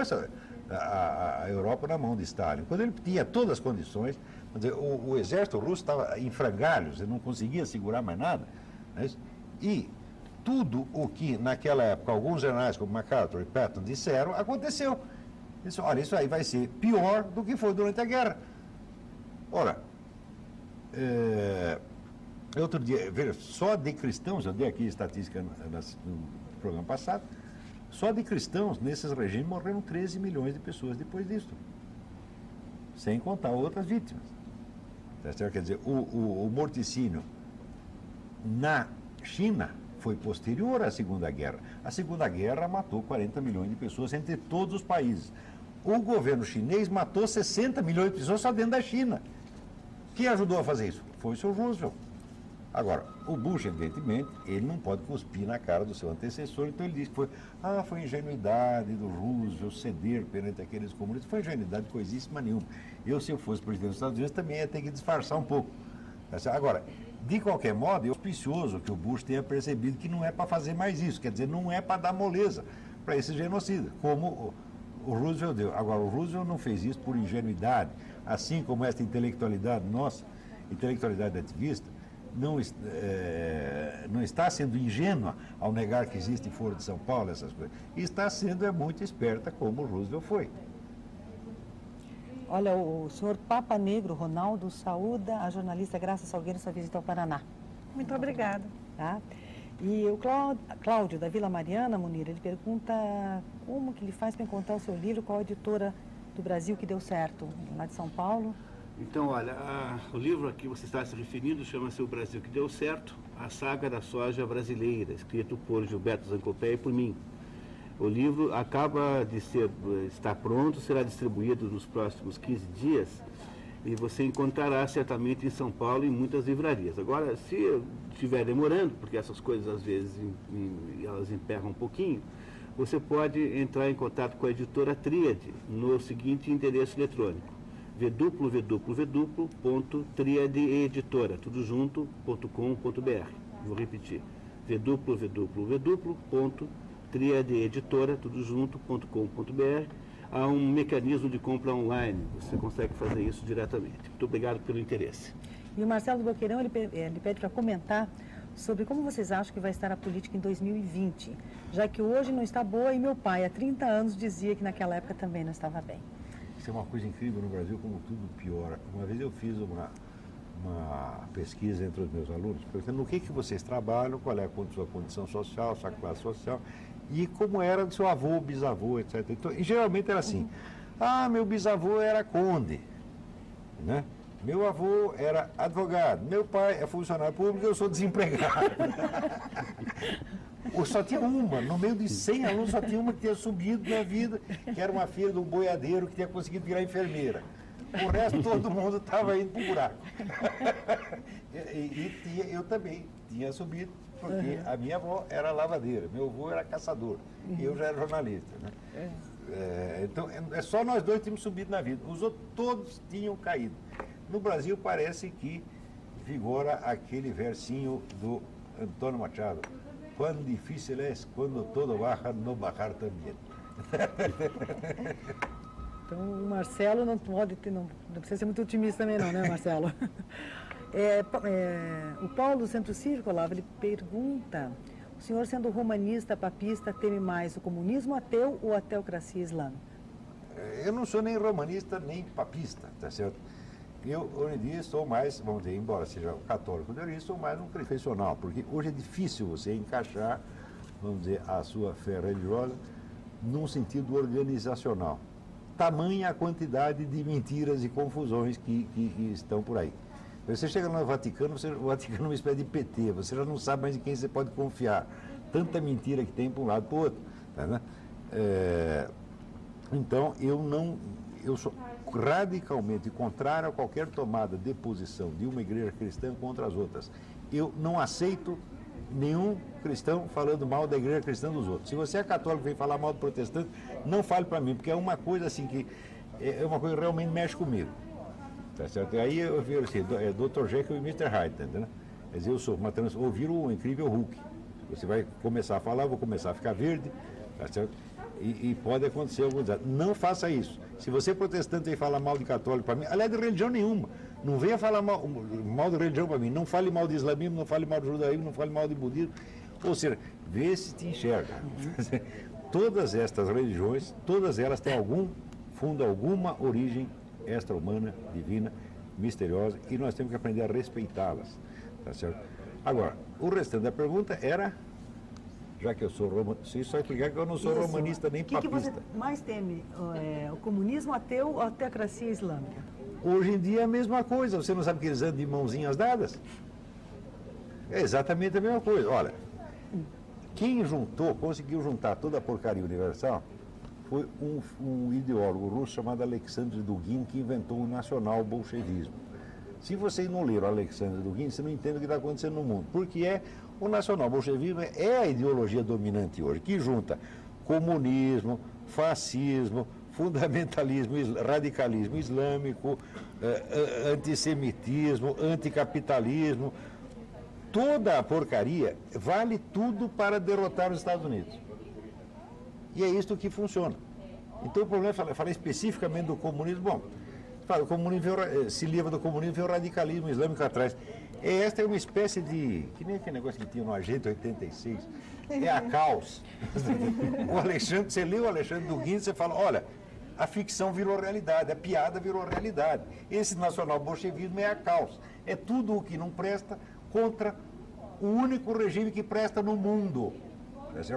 a Europa na mão de Stalin, quando ele tinha todas as condições. Quer dizer, o exército russo estava em frangalhos, ele não conseguia segurar mais nada, né? E tudo o que naquela época alguns generais como MacArthur e Patton disseram, aconteceu. Olha, isso aí vai ser pior do que foi durante a guerra. Ora, outro dia, veja, só de cristãos, eu dei aqui estatística no programa passado, só de cristãos nesses regimes morreram 13 milhões de pessoas depois disso, sem contar outras vítimas. Quer dizer, o morticínio na China foi posterior à Segunda Guerra. A Segunda Guerra matou 40 milhões de pessoas entre todos os países. O governo chinês matou 60 milhões de pessoas só dentro da China. Quem ajudou a fazer isso? Foi o seu Roosevelt. Agora, o Bush, evidentemente, ele não pode cuspir na cara do seu antecessor, então ele diz que foi ingenuidade do Roosevelt ceder perante aqueles comunistas. Foi ingenuidade coisíssima nenhuma. Se eu fosse presidente dos Estados Unidos, também ia ter que disfarçar um pouco. Agora, de qualquer modo, é auspicioso que o Bush tenha percebido que não é para fazer mais isso, quer dizer, não é para dar moleza para esse genocida, como o Roosevelt deu. Agora, o Roosevelt não fez isso por ingenuidade, assim como essa intelectualidade nossa, intelectualidade ativista, não está sendo ingênua ao negar que existe Foro de São Paulo, essas coisas. E está sendo muito esperta, como o Roosevelt foi. Olha, o senhor Papa Negro Ronaldo saúda a jornalista Graça Salgueiro sua visita ao Paraná. Muito obrigada. Tá? E o Cláudio, da Vila Mariana, Munir, ele pergunta como que ele faz para encontrar o seu livro, qual a editora do Brasil que deu certo, lá de São Paulo. Então, olha, o livro a que você está se referindo chama-se O Brasil que Deu Certo, a saga da soja brasileira, escrito por Gilberto Zancopé e por mim. O livro acaba de estar pronto, será distribuído nos próximos 15 dias e você encontrará certamente em São Paulo em muitas livrarias. Agora, se estiver demorando, porque essas coisas às vezes elas emperram um pouquinho, você pode entrar em contato com a editora Tríade no seguinte endereço eletrônico: www.triadeeditora, tudo junto.com.br. Vou repetir: www.triadeeditora, tudo junto.com.br. Há um mecanismo de compra online, você consegue fazer isso diretamente. Muito obrigado pelo interesse. E o Marcelo do Boqueirão, ele pede para comentar sobre como vocês acham que vai estar a política em 2020, já que hoje não está boa e meu pai, há 30 anos, dizia que naquela época também não estava bem. Isso é uma coisa incrível no Brasil, como tudo piora. Uma vez eu fiz uma pesquisa entre os meus alunos, perguntando no que vocês trabalham, qual é a sua condição social, sua classe social, e como era do seu avô, bisavô, etc. Então, e geralmente era assim, meu bisavô era conde, né? Meu avô era advogado, meu pai é funcionário público, eu sou desempregado. Só tinha uma, no meio de 100 alunos, só tinha uma que tinha subido na vida, que era uma filha de um boiadeiro que tinha conseguido virar enfermeira. O resto, todo mundo estava indo para o buraco. Eu também tinha subido, porque a minha avó era lavadeira, meu avô era caçador, e eu já era jornalista. Né? Então, é só nós dois tínhamos subido na vida. Os outros todos tinham caído. No Brasil, parece que vigora aquele versinho do Antônio Machado. Quão difícil é quando todo baja, no bajar também. Então, o Marcelo não pode ter, não precisa ser muito otimista também não, né, Marcelo? O Paulo do Centro Cívico, Olavo, ele pergunta, o senhor sendo romanista, papista, teme mais o comunismo ateu ou a teocracia islâmica? Eu não sou nem romanista, nem papista, tá certo? Eu, hoje em dia, sou mais, vamos dizer, embora seja católico, eu sou mais um confessional, porque hoje é difícil você encaixar, vamos dizer, a sua fé religiosa num sentido organizacional. Tamanha a quantidade de mentiras e confusões que estão por aí. Você chega no Vaticano, o Vaticano é uma espécie de PT, você já não sabe mais em quem você pode confiar. Tanta mentira que tem para um lado e para o outro. Tá, né? Então, eu sou radicalmente contrário a qualquer tomada de posição de uma igreja cristã contra as outras. Eu não aceito nenhum cristão falando mal da igreja cristã dos outros. Se você é católico e vem falar mal do protestante, não fale para mim, porque é uma coisa assim que é uma coisa que realmente mexe comigo. Tá certo? Aí eu vi assim, Dr. Jekyll e Mr. Hyde, entendeu? Quer dizer, eu sou uma ouvir o incrível Hulk. Você vai começar a falar, eu vou começar a ficar verde, tá certo? E pode acontecer algum desastre. Não faça isso. Se você é protestante e falar mal de católico para mim, aliás, de religião nenhuma, não venha falar mal de religião para mim. Não fale mal de islamismo, não fale mal de judaísmo, não fale mal de budismo. Ou seja, vê se te enxerga. Todas estas religiões, todas elas têm alguma origem extra-humana, divina, misteriosa, e nós temos que aprender a respeitá-las. Tá certo? Agora, o restante da pergunta era... Já que eu sou romanista, só explicar que eu não sou romanista nem papista. O que você mais teme? O comunismo ateu ou a teocracia islâmica? Hoje em dia é a mesma coisa. Você não sabe que eles andam de mãozinhas dadas? É exatamente a mesma coisa. Olha, quem conseguiu juntar toda a porcaria universal foi um ideólogo russo chamado Alexandre Dugin, que inventou o nacional-bolchevismo. Se vocês não leram Alexandre Dugin, você não entende o que está acontecendo no mundo. Porque o nacional-bolchevismo é a ideologia dominante hoje, que junta comunismo, fascismo, fundamentalismo, radicalismo islâmico, antissemitismo, anticapitalismo. Toda a porcaria vale tudo para derrotar os Estados Unidos. E é isso que funciona. Então o problema é falar especificamente do comunismo. Bom, o comunismo se livra do comunismo, vem o radicalismo islâmico atrás. Esta é uma espécie de... que nem aquele negócio que tinha no Agente 86. É a caos. O Alexandre, você lê o Alexandre Dugin, você fala, olha, a ficção virou realidade, a piada virou realidade. Esse nacional-bolchevismo é a caos. É tudo o que não presta contra o único regime que presta no mundo.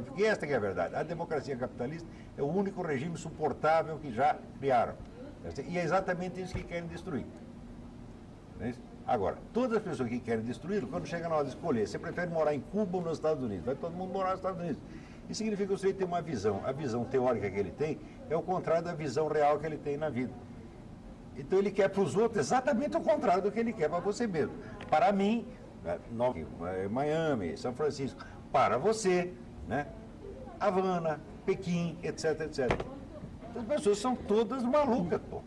Porque esta que é a verdade. A democracia capitalista é o único regime suportável que já criaram. E é exatamente isso que querem destruir. Não é isso? Agora, todas as pessoas que querem destruí-lo, quando chega na hora de escolher, você prefere morar em Cuba ou nos Estados Unidos? Vai todo mundo morar nos Estados Unidos. Isso significa que o sujeito tem uma visão. A visão teórica que ele tem é o contrário da visão real que ele tem na vida. Então ele quer para os outros exatamente o contrário do que ele quer para você mesmo. Para mim, Miami, São Francisco. Para você, né? Havana, Pequim, etc, etc. As pessoas são todas malucas, pô.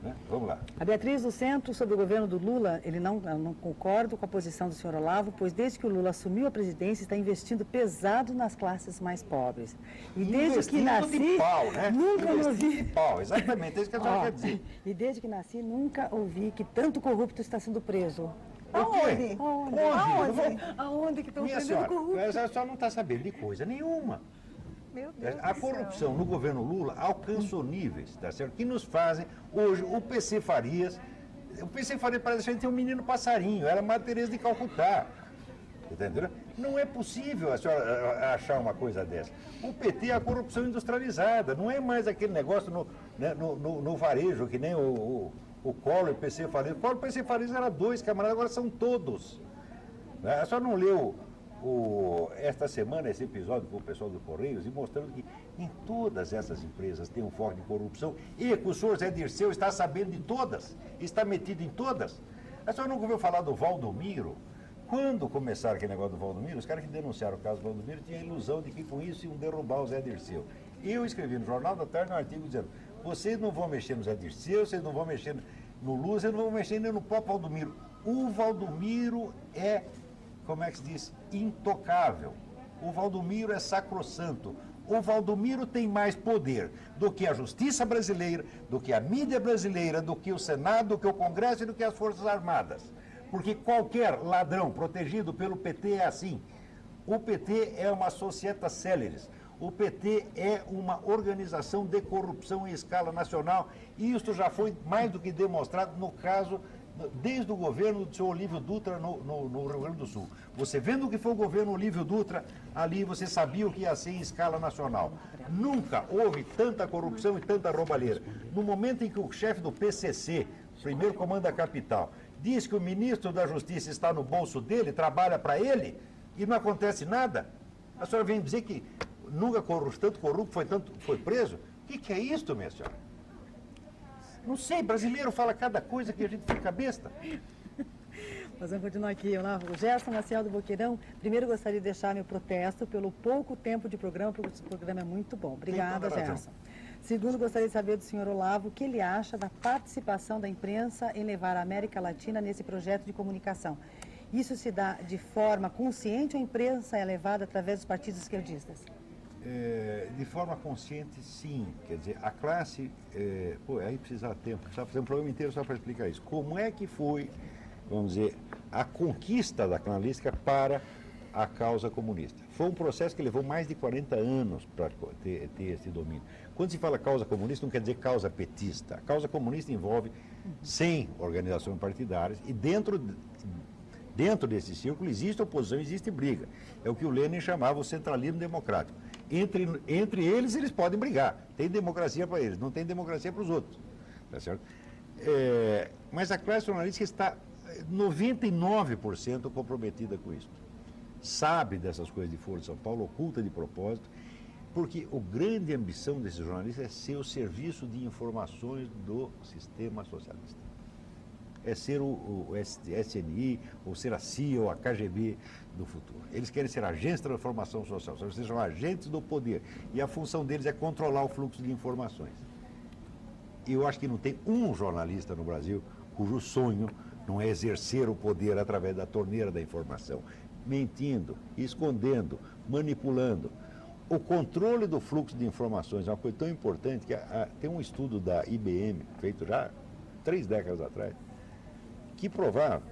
Né? Vamos lá. A Beatriz do Centro, sobre o governo do Lula, ele não concorda com a posição do senhor Olavo, pois desde que o Lula assumiu a presidência, está investindo pesado nas classes mais pobres. E desde que nasci, de pau, né? nunca ouvi... de pau, exatamente, é isso que a senhora quer dizer. E desde que nasci, nunca ouvi que tanto corrupto está sendo preso. Aonde? Aonde que estão prendendo corrupto? A senhora não está sabendo de coisa nenhuma. Meu Deus A do céu. corrupção no governo Lula alcançou níveis, tá certo? Que nos fazem, hoje, o PC Farias parece que a gente tem um menino passarinho, era Madre Teresa de Calcutá. Entendeu? Não é possível a senhora achar uma coisa dessa. O PT é a corrupção industrializada, não é mais aquele negócio no varejo, que nem o Collor e o PC Farias. O Collor e o PC Farias eram 2 camaradas, agora são todos. Né? A senhora não leu esta semana esse episódio com o pessoal do Correios e mostrando que em todas essas empresas tem um foco de corrupção e que o senhor Zé Dirceu está sabendo de todas, está metido em todas. A senhora nunca ouviu falar do Valdomiro? Quando começaram aquele negócio do Valdomiro, os caras que denunciaram o caso do Valdomiro tinham a ilusão de que com isso iam derrubar o Zé Dirceu. Eu escrevi no Jornal da Tarde um artigo dizendo: vocês não vão mexer no Zé Dirceu, vocês não vão mexer no Lula, vocês não vão mexer nem no próprio Valdomiro. O Valdomiro é, como é que se diz, intocável. O Valdomiro é sacrossanto. O Valdomiro tem mais poder do que a justiça brasileira, do que a mídia brasileira, do que o Senado, do que o Congresso e do que as Forças Armadas. Porque qualquer ladrão protegido pelo PT é assim. O PT é uma societas celeris. O PT é uma organização de corrupção em escala nacional. E isso já foi mais do que demonstrado no caso, desde o governo do senhor Olívio Dutra no Rio Grande do Sul. Você vendo o que foi o governo Olívio Dutra, ali você sabia o que ia ser em escala nacional. Nunca houve tanta corrupção e tanta roubalheira. No momento em que o chefe do PCC, primeiro comando da capital, diz que o ministro da Justiça está no bolso dele, trabalha para ele, e não acontece nada. A senhora vem dizer que nunca tanto corrupto foi preso? O que é isso, minha senhora? Não sei, brasileiro fala cada coisa que a gente fica besta. Nós vamos continuar aqui. Olá, o Gerson Maciel do Boqueirão. Primeiro gostaria de deixar meu protesto pelo pouco tempo de programa, porque esse programa é muito bom. Obrigada, Gerson. Segundo, gostaria de saber do senhor Olavo o que ele acha da participação da imprensa em levar a América Latina nesse projeto de comunicação. Isso se dá de forma consciente ou a imprensa é levada através dos partidos esquerdistas? De forma consciente, sim. Quer dizer, a classe... aí precisa de tempo. Precisa fazer um programa inteiro só para explicar isso. Como é que foi, vamos dizer, a conquista da canalística para a causa comunista? Foi um processo que levou mais de 40 anos para ter esse domínio. Quando se fala causa comunista, não quer dizer causa petista. A causa comunista envolve 100 organizações partidárias e dentro desse círculo existe oposição, existe briga. É o que o Lenin chamava o centralismo democrático. Entre eles podem brigar. Tem democracia para eles, não tem democracia para os outros. Tá certo? Mas a classe jornalística está 99% comprometida com isso. Sabe dessas coisas de Folha de São Paulo, oculta de propósito, porque a grande ambição desses jornalistas é ser o serviço de informações do sistema socialista. É ser o SNI, ou ser a CIA ou a KGB do futuro. Eles querem ser agentes de transformação social, ou seja, são agentes do poder. E a função deles é controlar o fluxo de informações. E eu acho que não tem um jornalista no Brasil cujo sonho não é exercer o poder através da torneira da informação, mentindo, escondendo, manipulando. O controle do fluxo de informações é uma coisa tão importante que tem um estudo da IBM, feito já 3 décadas atrás, que provava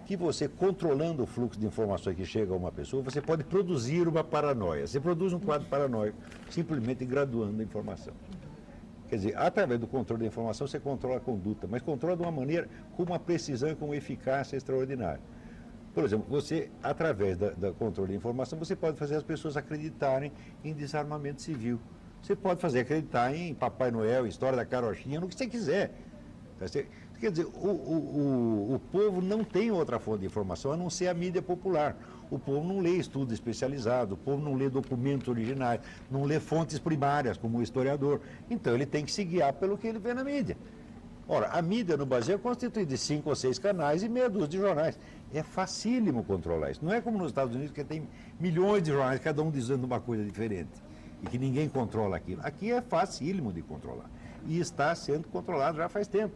que você, controlando o fluxo de informações que chega a uma pessoa, você pode produzir uma paranoia. Você produz um quadro paranoico simplesmente graduando a informação. Quer dizer, através do controle da informação, você controla a conduta, mas controla de uma maneira com uma precisão e com uma eficácia extraordinária. Por exemplo, você, através do controle da informação, você pode fazer as pessoas acreditarem em desarmamento civil. Você pode fazer acreditar em Papai Noel, história da carochinha, no que você quiser. Quer dizer, o povo não tem outra fonte de informação a não ser a mídia popular. O povo não lê estudo especializado, o povo não lê documentos originais, não lê fontes primárias, como o historiador. Então, ele tem que se guiar pelo que ele vê na mídia. Ora, a mídia no Brasil é constituída de 5 ou 6 canais e meia dúzia de jornais. É facílimo controlar isso. Não é como nos Estados Unidos, que tem milhões de jornais, cada um dizendo uma coisa diferente, e que ninguém controla aquilo. Aqui é facílimo de controlar. E está sendo controlado já faz tempo.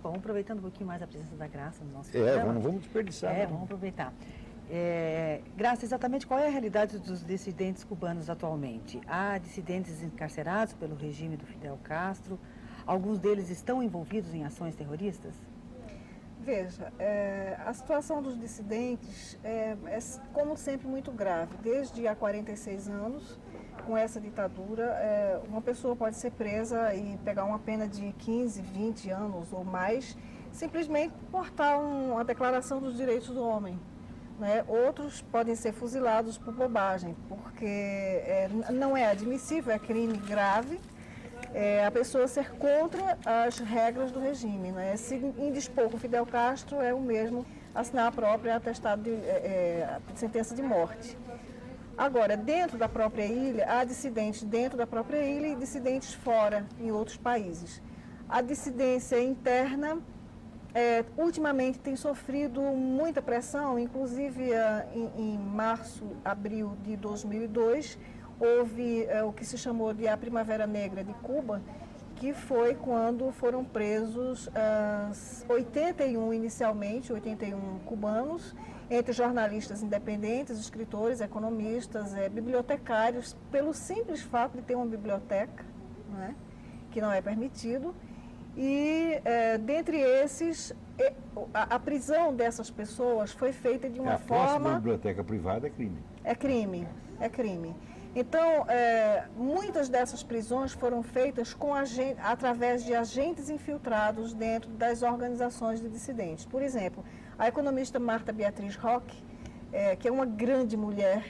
Bom, aproveitando um pouquinho mais a presença da Graça no nosso programa. Vamos desperdiçar. Vamos aproveitar. Graça, exatamente qual é a realidade dos dissidentes cubanos atualmente? Há dissidentes encarcerados pelo regime do Fidel Castro? Alguns deles estão envolvidos em ações terroristas? Veja, a situação dos dissidentes é, como sempre, muito grave. Desde há 46 anos, com essa ditadura, uma pessoa pode ser presa e pegar uma pena de 15, 20 anos ou mais, simplesmente por portar uma declaração dos direitos do homem. Né? Outros podem ser fuzilados por bobagem, porque não é admissível, é crime grave, a pessoa ser contra as regras do regime. Né? Se indispor com Fidel Castro é o mesmo assinar a própria atestado de sentença de morte. Agora, dentro da própria ilha, há dissidentes dentro da própria ilha e dissidentes fora, em outros países. A dissidência interna, ultimamente, tem sofrido muita pressão, inclusive em março, abril de 2002, houve o que se chamou de a Primavera Negra de Cuba, que foi quando foram presos 81 cubanos, entre jornalistas independentes, escritores, economistas, bibliotecários, pelo simples fato de ter uma biblioteca, né, que não é permitido. E, dentre esses, a prisão dessas pessoas foi feita de uma forma... A posse da biblioteca privada é crime. É crime, é crime. Então, muitas dessas prisões foram feitas através de agentes infiltrados dentro das organizações de dissidentes. Por exemplo, a economista Marta Beatriz Roque, que é uma grande mulher,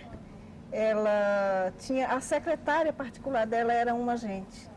ela tinha, a secretária particular dela era uma agente.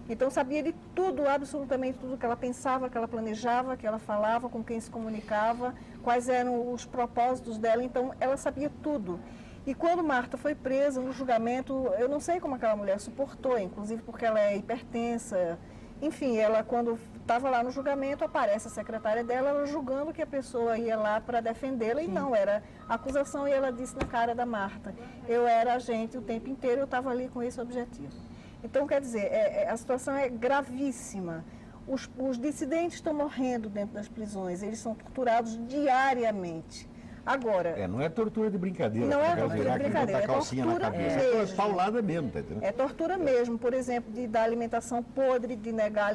Então, sabia de tudo, absolutamente tudo que ela pensava, que ela planejava, que ela falava, com quem se comunicava, quais eram os propósitos dela. Então, ela sabia tudo. E quando Marta foi presa no julgamento, eu não sei como aquela mulher suportou, inclusive porque ela é hipertensa. Enfim, ela, quando estava lá no julgamento, aparece a secretária dela, ela julgando que a pessoa ia lá para defendê-la, e não, era acusação, e ela disse na cara da Marta: eu era agente o tempo inteiro, eu estava ali com esse objetivo. Então, quer dizer, a situação é gravíssima. Os dissidentes estão morrendo dentro das prisões, eles são torturados diariamente. Agora... não é tortura de brincadeira. Não é tortura de brincadeira, é tortura mesmo. É paulada mesmo, tá entendendo? É tortura mesmo, por exemplo, de dar alimentação podre, de negar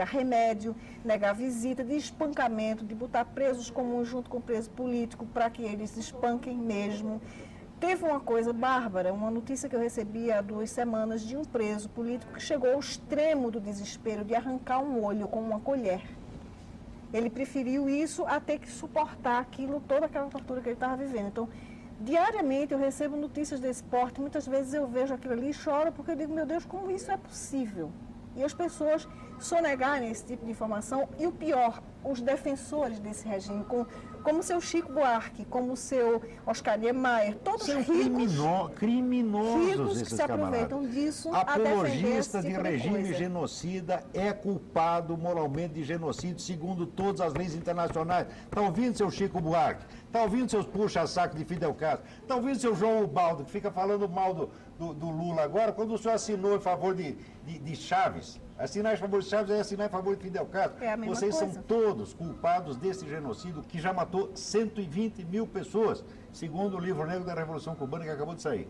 remédio, negar visita, de espancamento, de botar presos comuns junto com preso político para que eles espanquem mesmo. Teve uma coisa bárbara, uma notícia que eu recebi há 2 semanas de um preso político que chegou ao extremo do desespero de arrancar um olho com uma colher. Ele preferiu isso a ter que suportar aquilo, toda aquela tortura que ele estava vivendo. Então, diariamente eu recebo notícias desse porte, muitas vezes eu vejo aquilo ali e choro, porque eu digo, meu Deus, como isso é possível? E as pessoas sonegarem esse tipo de informação, e o pior, os defensores desse regime, como o seu Chico Buarque, como o seu Oscar Niemeyer, todos são ricos, criminosos que se aproveitam disso a defender esse Apologista tipo de regime coisa. genocida é culpado moralmente de genocídio, segundo todas as leis internacionais. Está ouvindo, seu Chico Buarque? Está ouvindo seus puxa-saco de Fidel Castro? Está ouvindo seu João Ubaldo, que fica falando mal do Lula agora, quando o senhor assinou em favor de Chaves? Assinar em favor de Chaves é assinar em favor de Fidel Castro. É a mesma Vocês coisa. são todos culpados desse genocídio que já matou 120 mil pessoas, segundo o livro negro da Revolução Cubana que acabou de sair.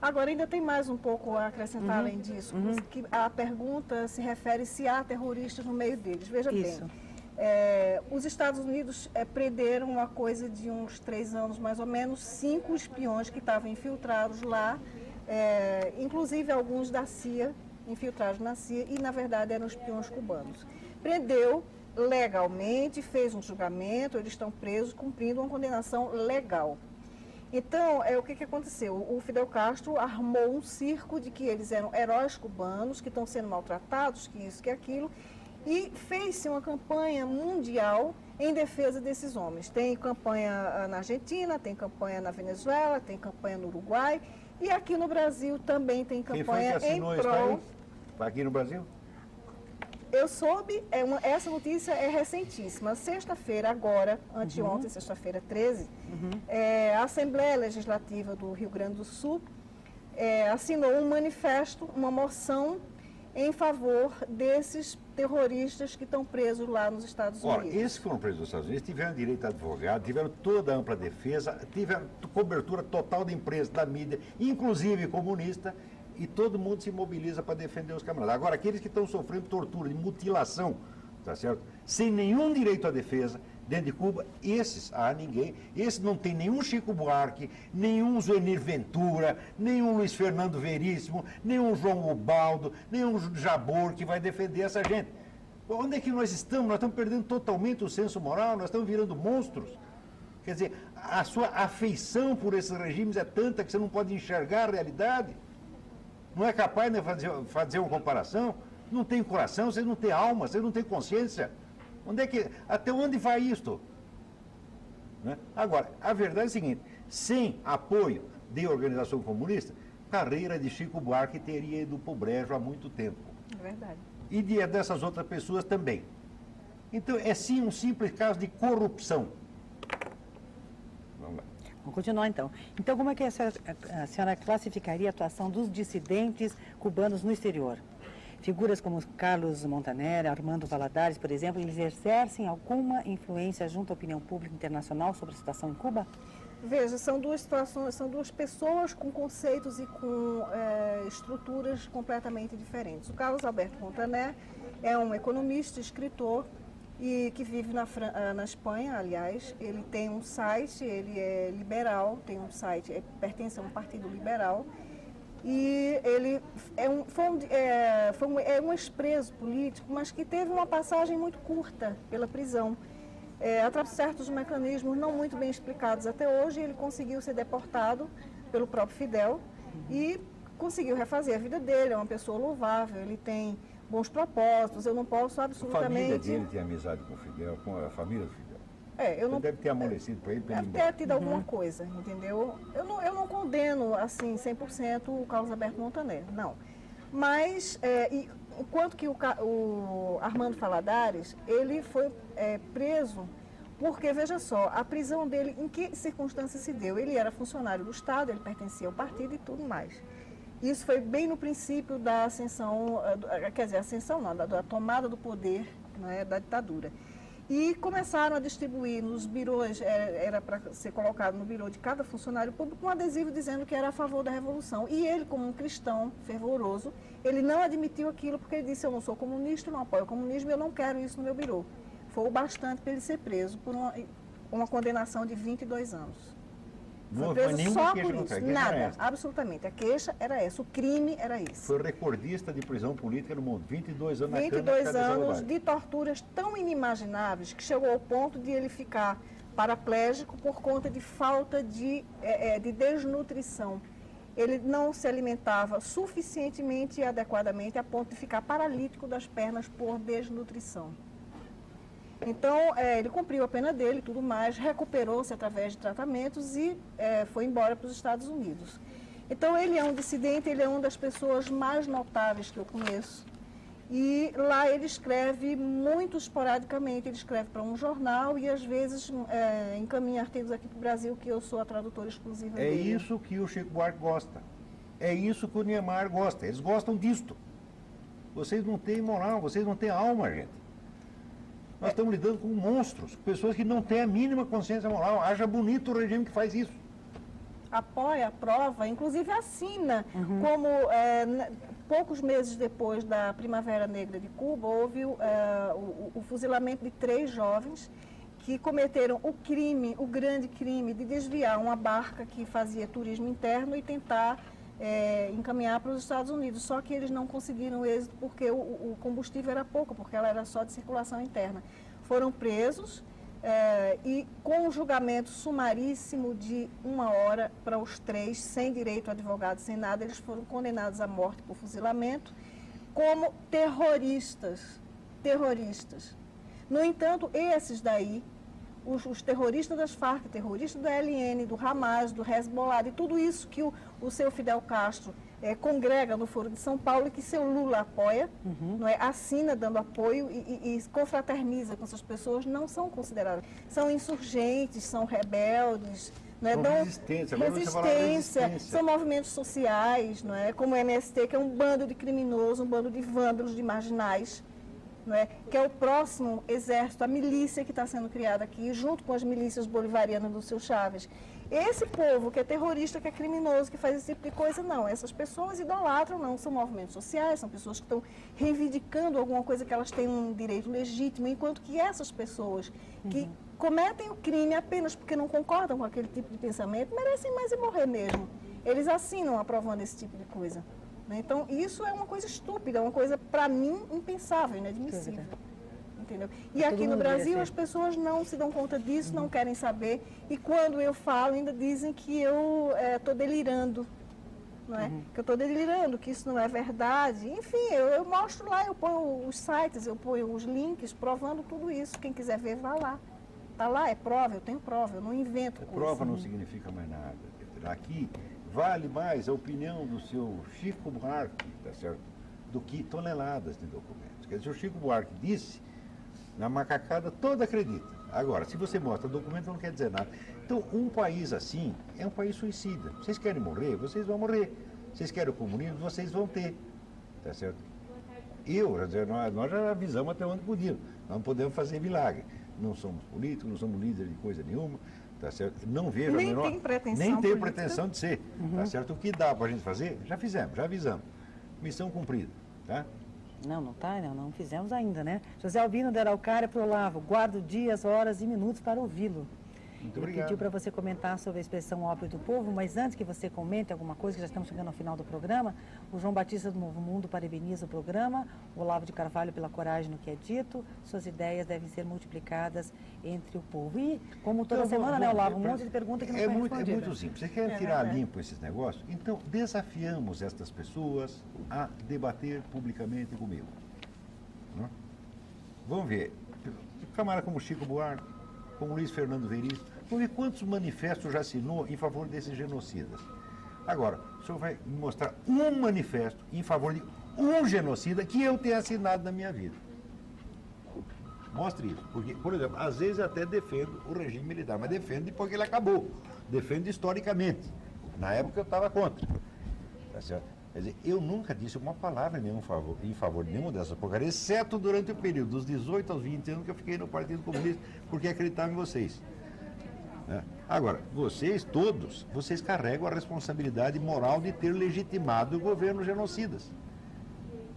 Agora, ainda tem mais um pouco a acrescentar além disso, que a pergunta se refere se há terroristas no meio deles. Veja Isso. bem, os Estados Unidos prenderam uma coisa de uns 3 anos, mais ou menos, 5 espiões que estavam infiltrados lá, inclusive alguns da CIA, infiltrados na CIA, e na verdade eram espiões cubanos. Prendeu legalmente, fez um julgamento, eles estão presos, cumprindo uma condenação legal. Então, o que aconteceu? O Fidel Castro armou um circo de que eles eram heróis cubanos, que estão sendo maltratados, que isso, que aquilo, e fez-se uma campanha mundial em defesa desses homens. Tem campanha na Argentina, tem campanha na Venezuela, tem campanha no Uruguai, e aqui no Brasil também tem Quem foi que campanha em assinou isso prol... aí? Aqui no Brasil? Eu soube, essa notícia é recentíssima. Sexta-feira, agora, anteontem, sexta-feira 13, a Assembleia Legislativa do Rio Grande do Sul assinou um manifesto, uma moção em favor desses terroristas que estão presos lá nos Estados Ora, Unidos. esses que foram presos nos Estados Unidos tiveram direito a advogado, tiveram toda a ampla defesa, tiveram cobertura total da imprensa, da mídia, inclusive comunista, e todo mundo se mobiliza para defender os camaradas. Agora, aqueles que estão sofrendo tortura e mutilação, tá certo? Sem nenhum direito à defesa, dentro de Cuba, esse não tem nenhum Chico Buarque, nenhum Zuenir Ventura, nenhum Luiz Fernando Veríssimo, nenhum João Ubaldo, nenhum Jabor que vai defender essa gente. Onde é que nós estamos? Nós estamos perdendo totalmente o senso moral, nós estamos virando monstros. Quer dizer, a sua afeição por esses regimes é tanta que você não pode enxergar a realidade. Não é capaz de fazer uma comparação. Não tem coração, você não tem alma, você não tem consciência. Até onde vai isto? Né? Agora, a verdade é a seguinte, sem apoio de organização comunista, a carreira de Chico Buarque teria ido para o brejo há muito tempo. É verdade. E dessas outras pessoas também. Então, é sim um simples caso de corrupção. Vamos lá. Vamos continuar então. Então, como é que a senhora classificaria a atuação dos dissidentes cubanos no exterior? Figuras como Carlos Montaner, Armando Valladares, por exemplo, eles exercem alguma influência junto à opinião pública internacional sobre a situação em Cuba? Veja, são duas situações, são duas pessoas com conceitos e com estruturas completamente diferentes. O Carlos Alberto Montaner é um economista, escritor, e que vive na Espanha, aliás. Ele tem um site, ele é liberal, tem um site, pertence a um partido liberal, e ele é um ex-preso político, mas que teve uma passagem muito curta pela prisão. Através de certos mecanismos não muito bem explicados até hoje, ele conseguiu ser deportado pelo próprio Fidel e conseguiu refazer a vida dele. É uma pessoa louvável, ele tem bons propósitos, eu não posso absolutamente... A família dele tem amizade com o Fidel, com a família do Fidel. Ele deve ter amolecido para ele. Deve ter tido alguma coisa, entendeu? Eu não condeno, assim, 100% o Carlos Alberto Montaner, não. Mas, enquanto que o Armando Valladares, ele foi preso porque, veja só, a prisão dele, em que circunstâncias se deu? Ele era funcionário do Estado, ele pertencia ao partido e tudo mais. Isso foi bem no princípio da ascensão, da tomada do poder, né, da ditadura. E começaram a distribuir nos birôs, era para ser colocado no birô de cada funcionário público um adesivo dizendo que era a favor da Revolução. E ele, como um cristão fervoroso, ele não admitiu aquilo porque ele disse: eu não sou comunista, não apoio o comunismo, eu não quero isso no meu birô. Foi o bastante para ele ser preso por uma condenação de 22 anos. Foi preso só por isso, nada, absolutamente. A queixa era essa, o crime era esse. Foi recordista de prisão política no mundo, 22 anos na cana. 22 anos de torturas tão inimagináveis que chegou ao ponto de ele ficar paraplégico por conta de falta de desnutrição. Ele não se alimentava suficientemente e adequadamente a ponto de ficar paralítico das pernas por desnutrição. Então, ele cumpriu a pena dele e tudo mais, recuperou-se através de tratamentos e foi embora para os Estados Unidos. Então, ele é um dissidente, ele é uma das pessoas mais notáveis que eu conheço. E lá ele escreve muito esporadicamente, ele escreve para um jornal e às vezes encaminha artigos aqui para o Brasil, que eu sou a tradutora exclusiva dele. É isso que o Chico Buarque gosta. É isso que o Niemeyer gosta. Eles gostam disto. Vocês não têm moral, vocês não têm alma, gente. Nós estamos lidando com monstros, com pessoas que não têm a mínima consciência moral. Haja bonito o regime que faz isso. Apoia, aprova, inclusive assina. Como poucos meses depois da Primavera Negra de Cuba, houve o fuzilamento de 3 jovens que cometeram o grande crime de desviar uma barca que fazia turismo interno e tentar encaminhar para os Estados Unidos, só que eles não conseguiram êxito porque o combustível era pouco, porque ela era só de circulação interna. Foram presos e com um julgamento sumaríssimo de 1 hora para os 3, sem direito a advogado, sem nada, eles foram condenados à morte por fuzilamento como terroristas. No entanto, esses daí, os terroristas das Farc, terroristas do ELN, do Hamas, do Hezbollah, de tudo isso que o seu Fidel Castro congrega no Foro de São Paulo e que seu Lula apoia, não é, assina dando apoio e confraterniza com essas pessoas, não são consideradas. São insurgentes, são rebeldes, não é? Dão resistência, são movimentos sociais, não é? Como o MST, que é um bando de criminosos, um bando de vândalos, de marginais, não é? Que é o próximo exército, a milícia que está sendo criada aqui, junto com as milícias bolivarianas do seu Chaves. Esse povo que é terrorista, que é criminoso, que faz esse tipo de coisa, não. Essas pessoas idolatram, não. São movimentos sociais, são pessoas que estão reivindicando alguma coisa que elas têm um direito legítimo, enquanto que essas pessoas que cometem o crime apenas porque não concordam com aquele tipo de pensamento, merecem mais e morrer mesmo. Eles assinam aprovando esse tipo de coisa. Né? Então, isso é uma coisa estúpida, uma coisa, para mim, impensável, inadmissível. Entendeu? E aqui no Brasil as pessoas não se dão conta disso, não querem saber. E quando eu falo, ainda dizem que eu estou delirando. Não é? Que eu estou delirando, que isso não é verdade. Enfim, eu mostro lá, eu ponho os sites, eu ponho os links provando tudo isso. Quem quiser ver, vá lá. Está lá, é prova, eu tenho prova, eu não invento coisa. Prova não significa mais nada. Aqui vale mais a opinião do seu Chico Buarque, tá certo? Do que toneladas de documentos. Quer dizer, o Chico Buarque disse, na macacada toda acredita. Agora, se você mostra documento, não quer dizer nada. Então, um país assim é um país suicida. Vocês querem morrer? Vocês vão morrer. Vocês querem o comunismo? Vocês vão ter. Tá certo? Nós já avisamos até onde podíamos. Nós não podemos fazer milagre. Não somos políticos, não somos líderes de coisa nenhuma. Tá certo? Não vejo nem a menor... tem pretensão Nem tem política. pretensão de ser. Tá certo? O que dá para a gente fazer, já fizemos, já avisamos. Missão cumprida. Tá? Não fizemos ainda, né? José Albino de Araucária para o Olavo, guardo dias, horas e minutos para ouvi-lo. Muito Ele obrigado. pediu para você comentar sobre a expressão ópio do povo, mas antes que você comente alguma coisa, que já estamos chegando ao final do programa, o João Batista do Novo Mundo parabeniza o programa, o Olavo de Carvalho pela coragem no que é dito, suas ideias devem ser multiplicadas entre o povo. E, como toda semana, né, Olavo, um monte de pergunta que não foi respondida. É muito simples. Vocês querem tirar limpo esses negócios? Então, desafiamos estas pessoas a debater publicamente comigo. Não? Vamos ver. Camarada como Chico Buarque, como Luiz Fernando Veríssimo, vamos ver quantos manifestos já assinou em favor desses genocidas. Agora, o senhor vai me mostrar um manifesto em favor de um genocida que eu tenha assinado na minha vida. Mostre isso. Porque, por exemplo, às vezes eu até defendo o regime militar, mas defendo depois que ele acabou. Defendo historicamente. Na época eu estava contra. Tá certo? Quer dizer, eu nunca disse uma palavra em favor de nenhuma dessas porcarias, exceto durante o período dos 18 aos 20 anos que eu fiquei no Partido Comunista, porque acreditava em vocês. Né? Agora, vocês todos, vocês carregam a responsabilidade moral de ter legitimado o governo genocidas.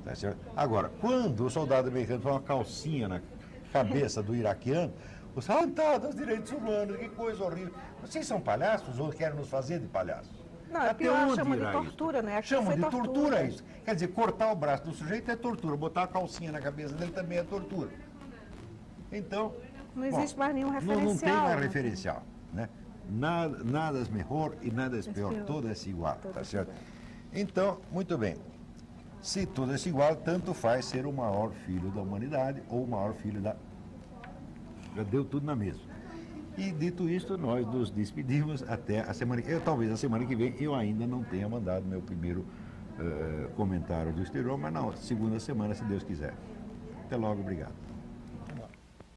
Tá certo? Agora, quando o soldado americano põe uma calcinha na cabeça do iraquiano, os dos direitos humanos, que coisa horrível. Vocês são palhaços ou querem nos fazer de palhaços? Não, é pior, chama de tortura, né? Aqui Chama foi de tortura né? isso. Quer dizer, cortar o braço do sujeito é tortura, botar a calcinha na cabeça dele também é tortura. Então... Não existe mais nenhum referencial. Não tem mais né? referencial. Né? Nada é melhor e nada é pior. Tudo é igual, tá certo? Então, muito bem. Se tudo é igual, tanto faz ser o maior filho da humanidade ou o maior filho da... Já deu tudo na mesma. E dito isto, nós nos despedimos até a semana que vem. Talvez a semana que vem eu ainda não tenha mandado meu primeiro comentário do exterior, mas na segunda semana, se Deus quiser. Até logo, obrigado.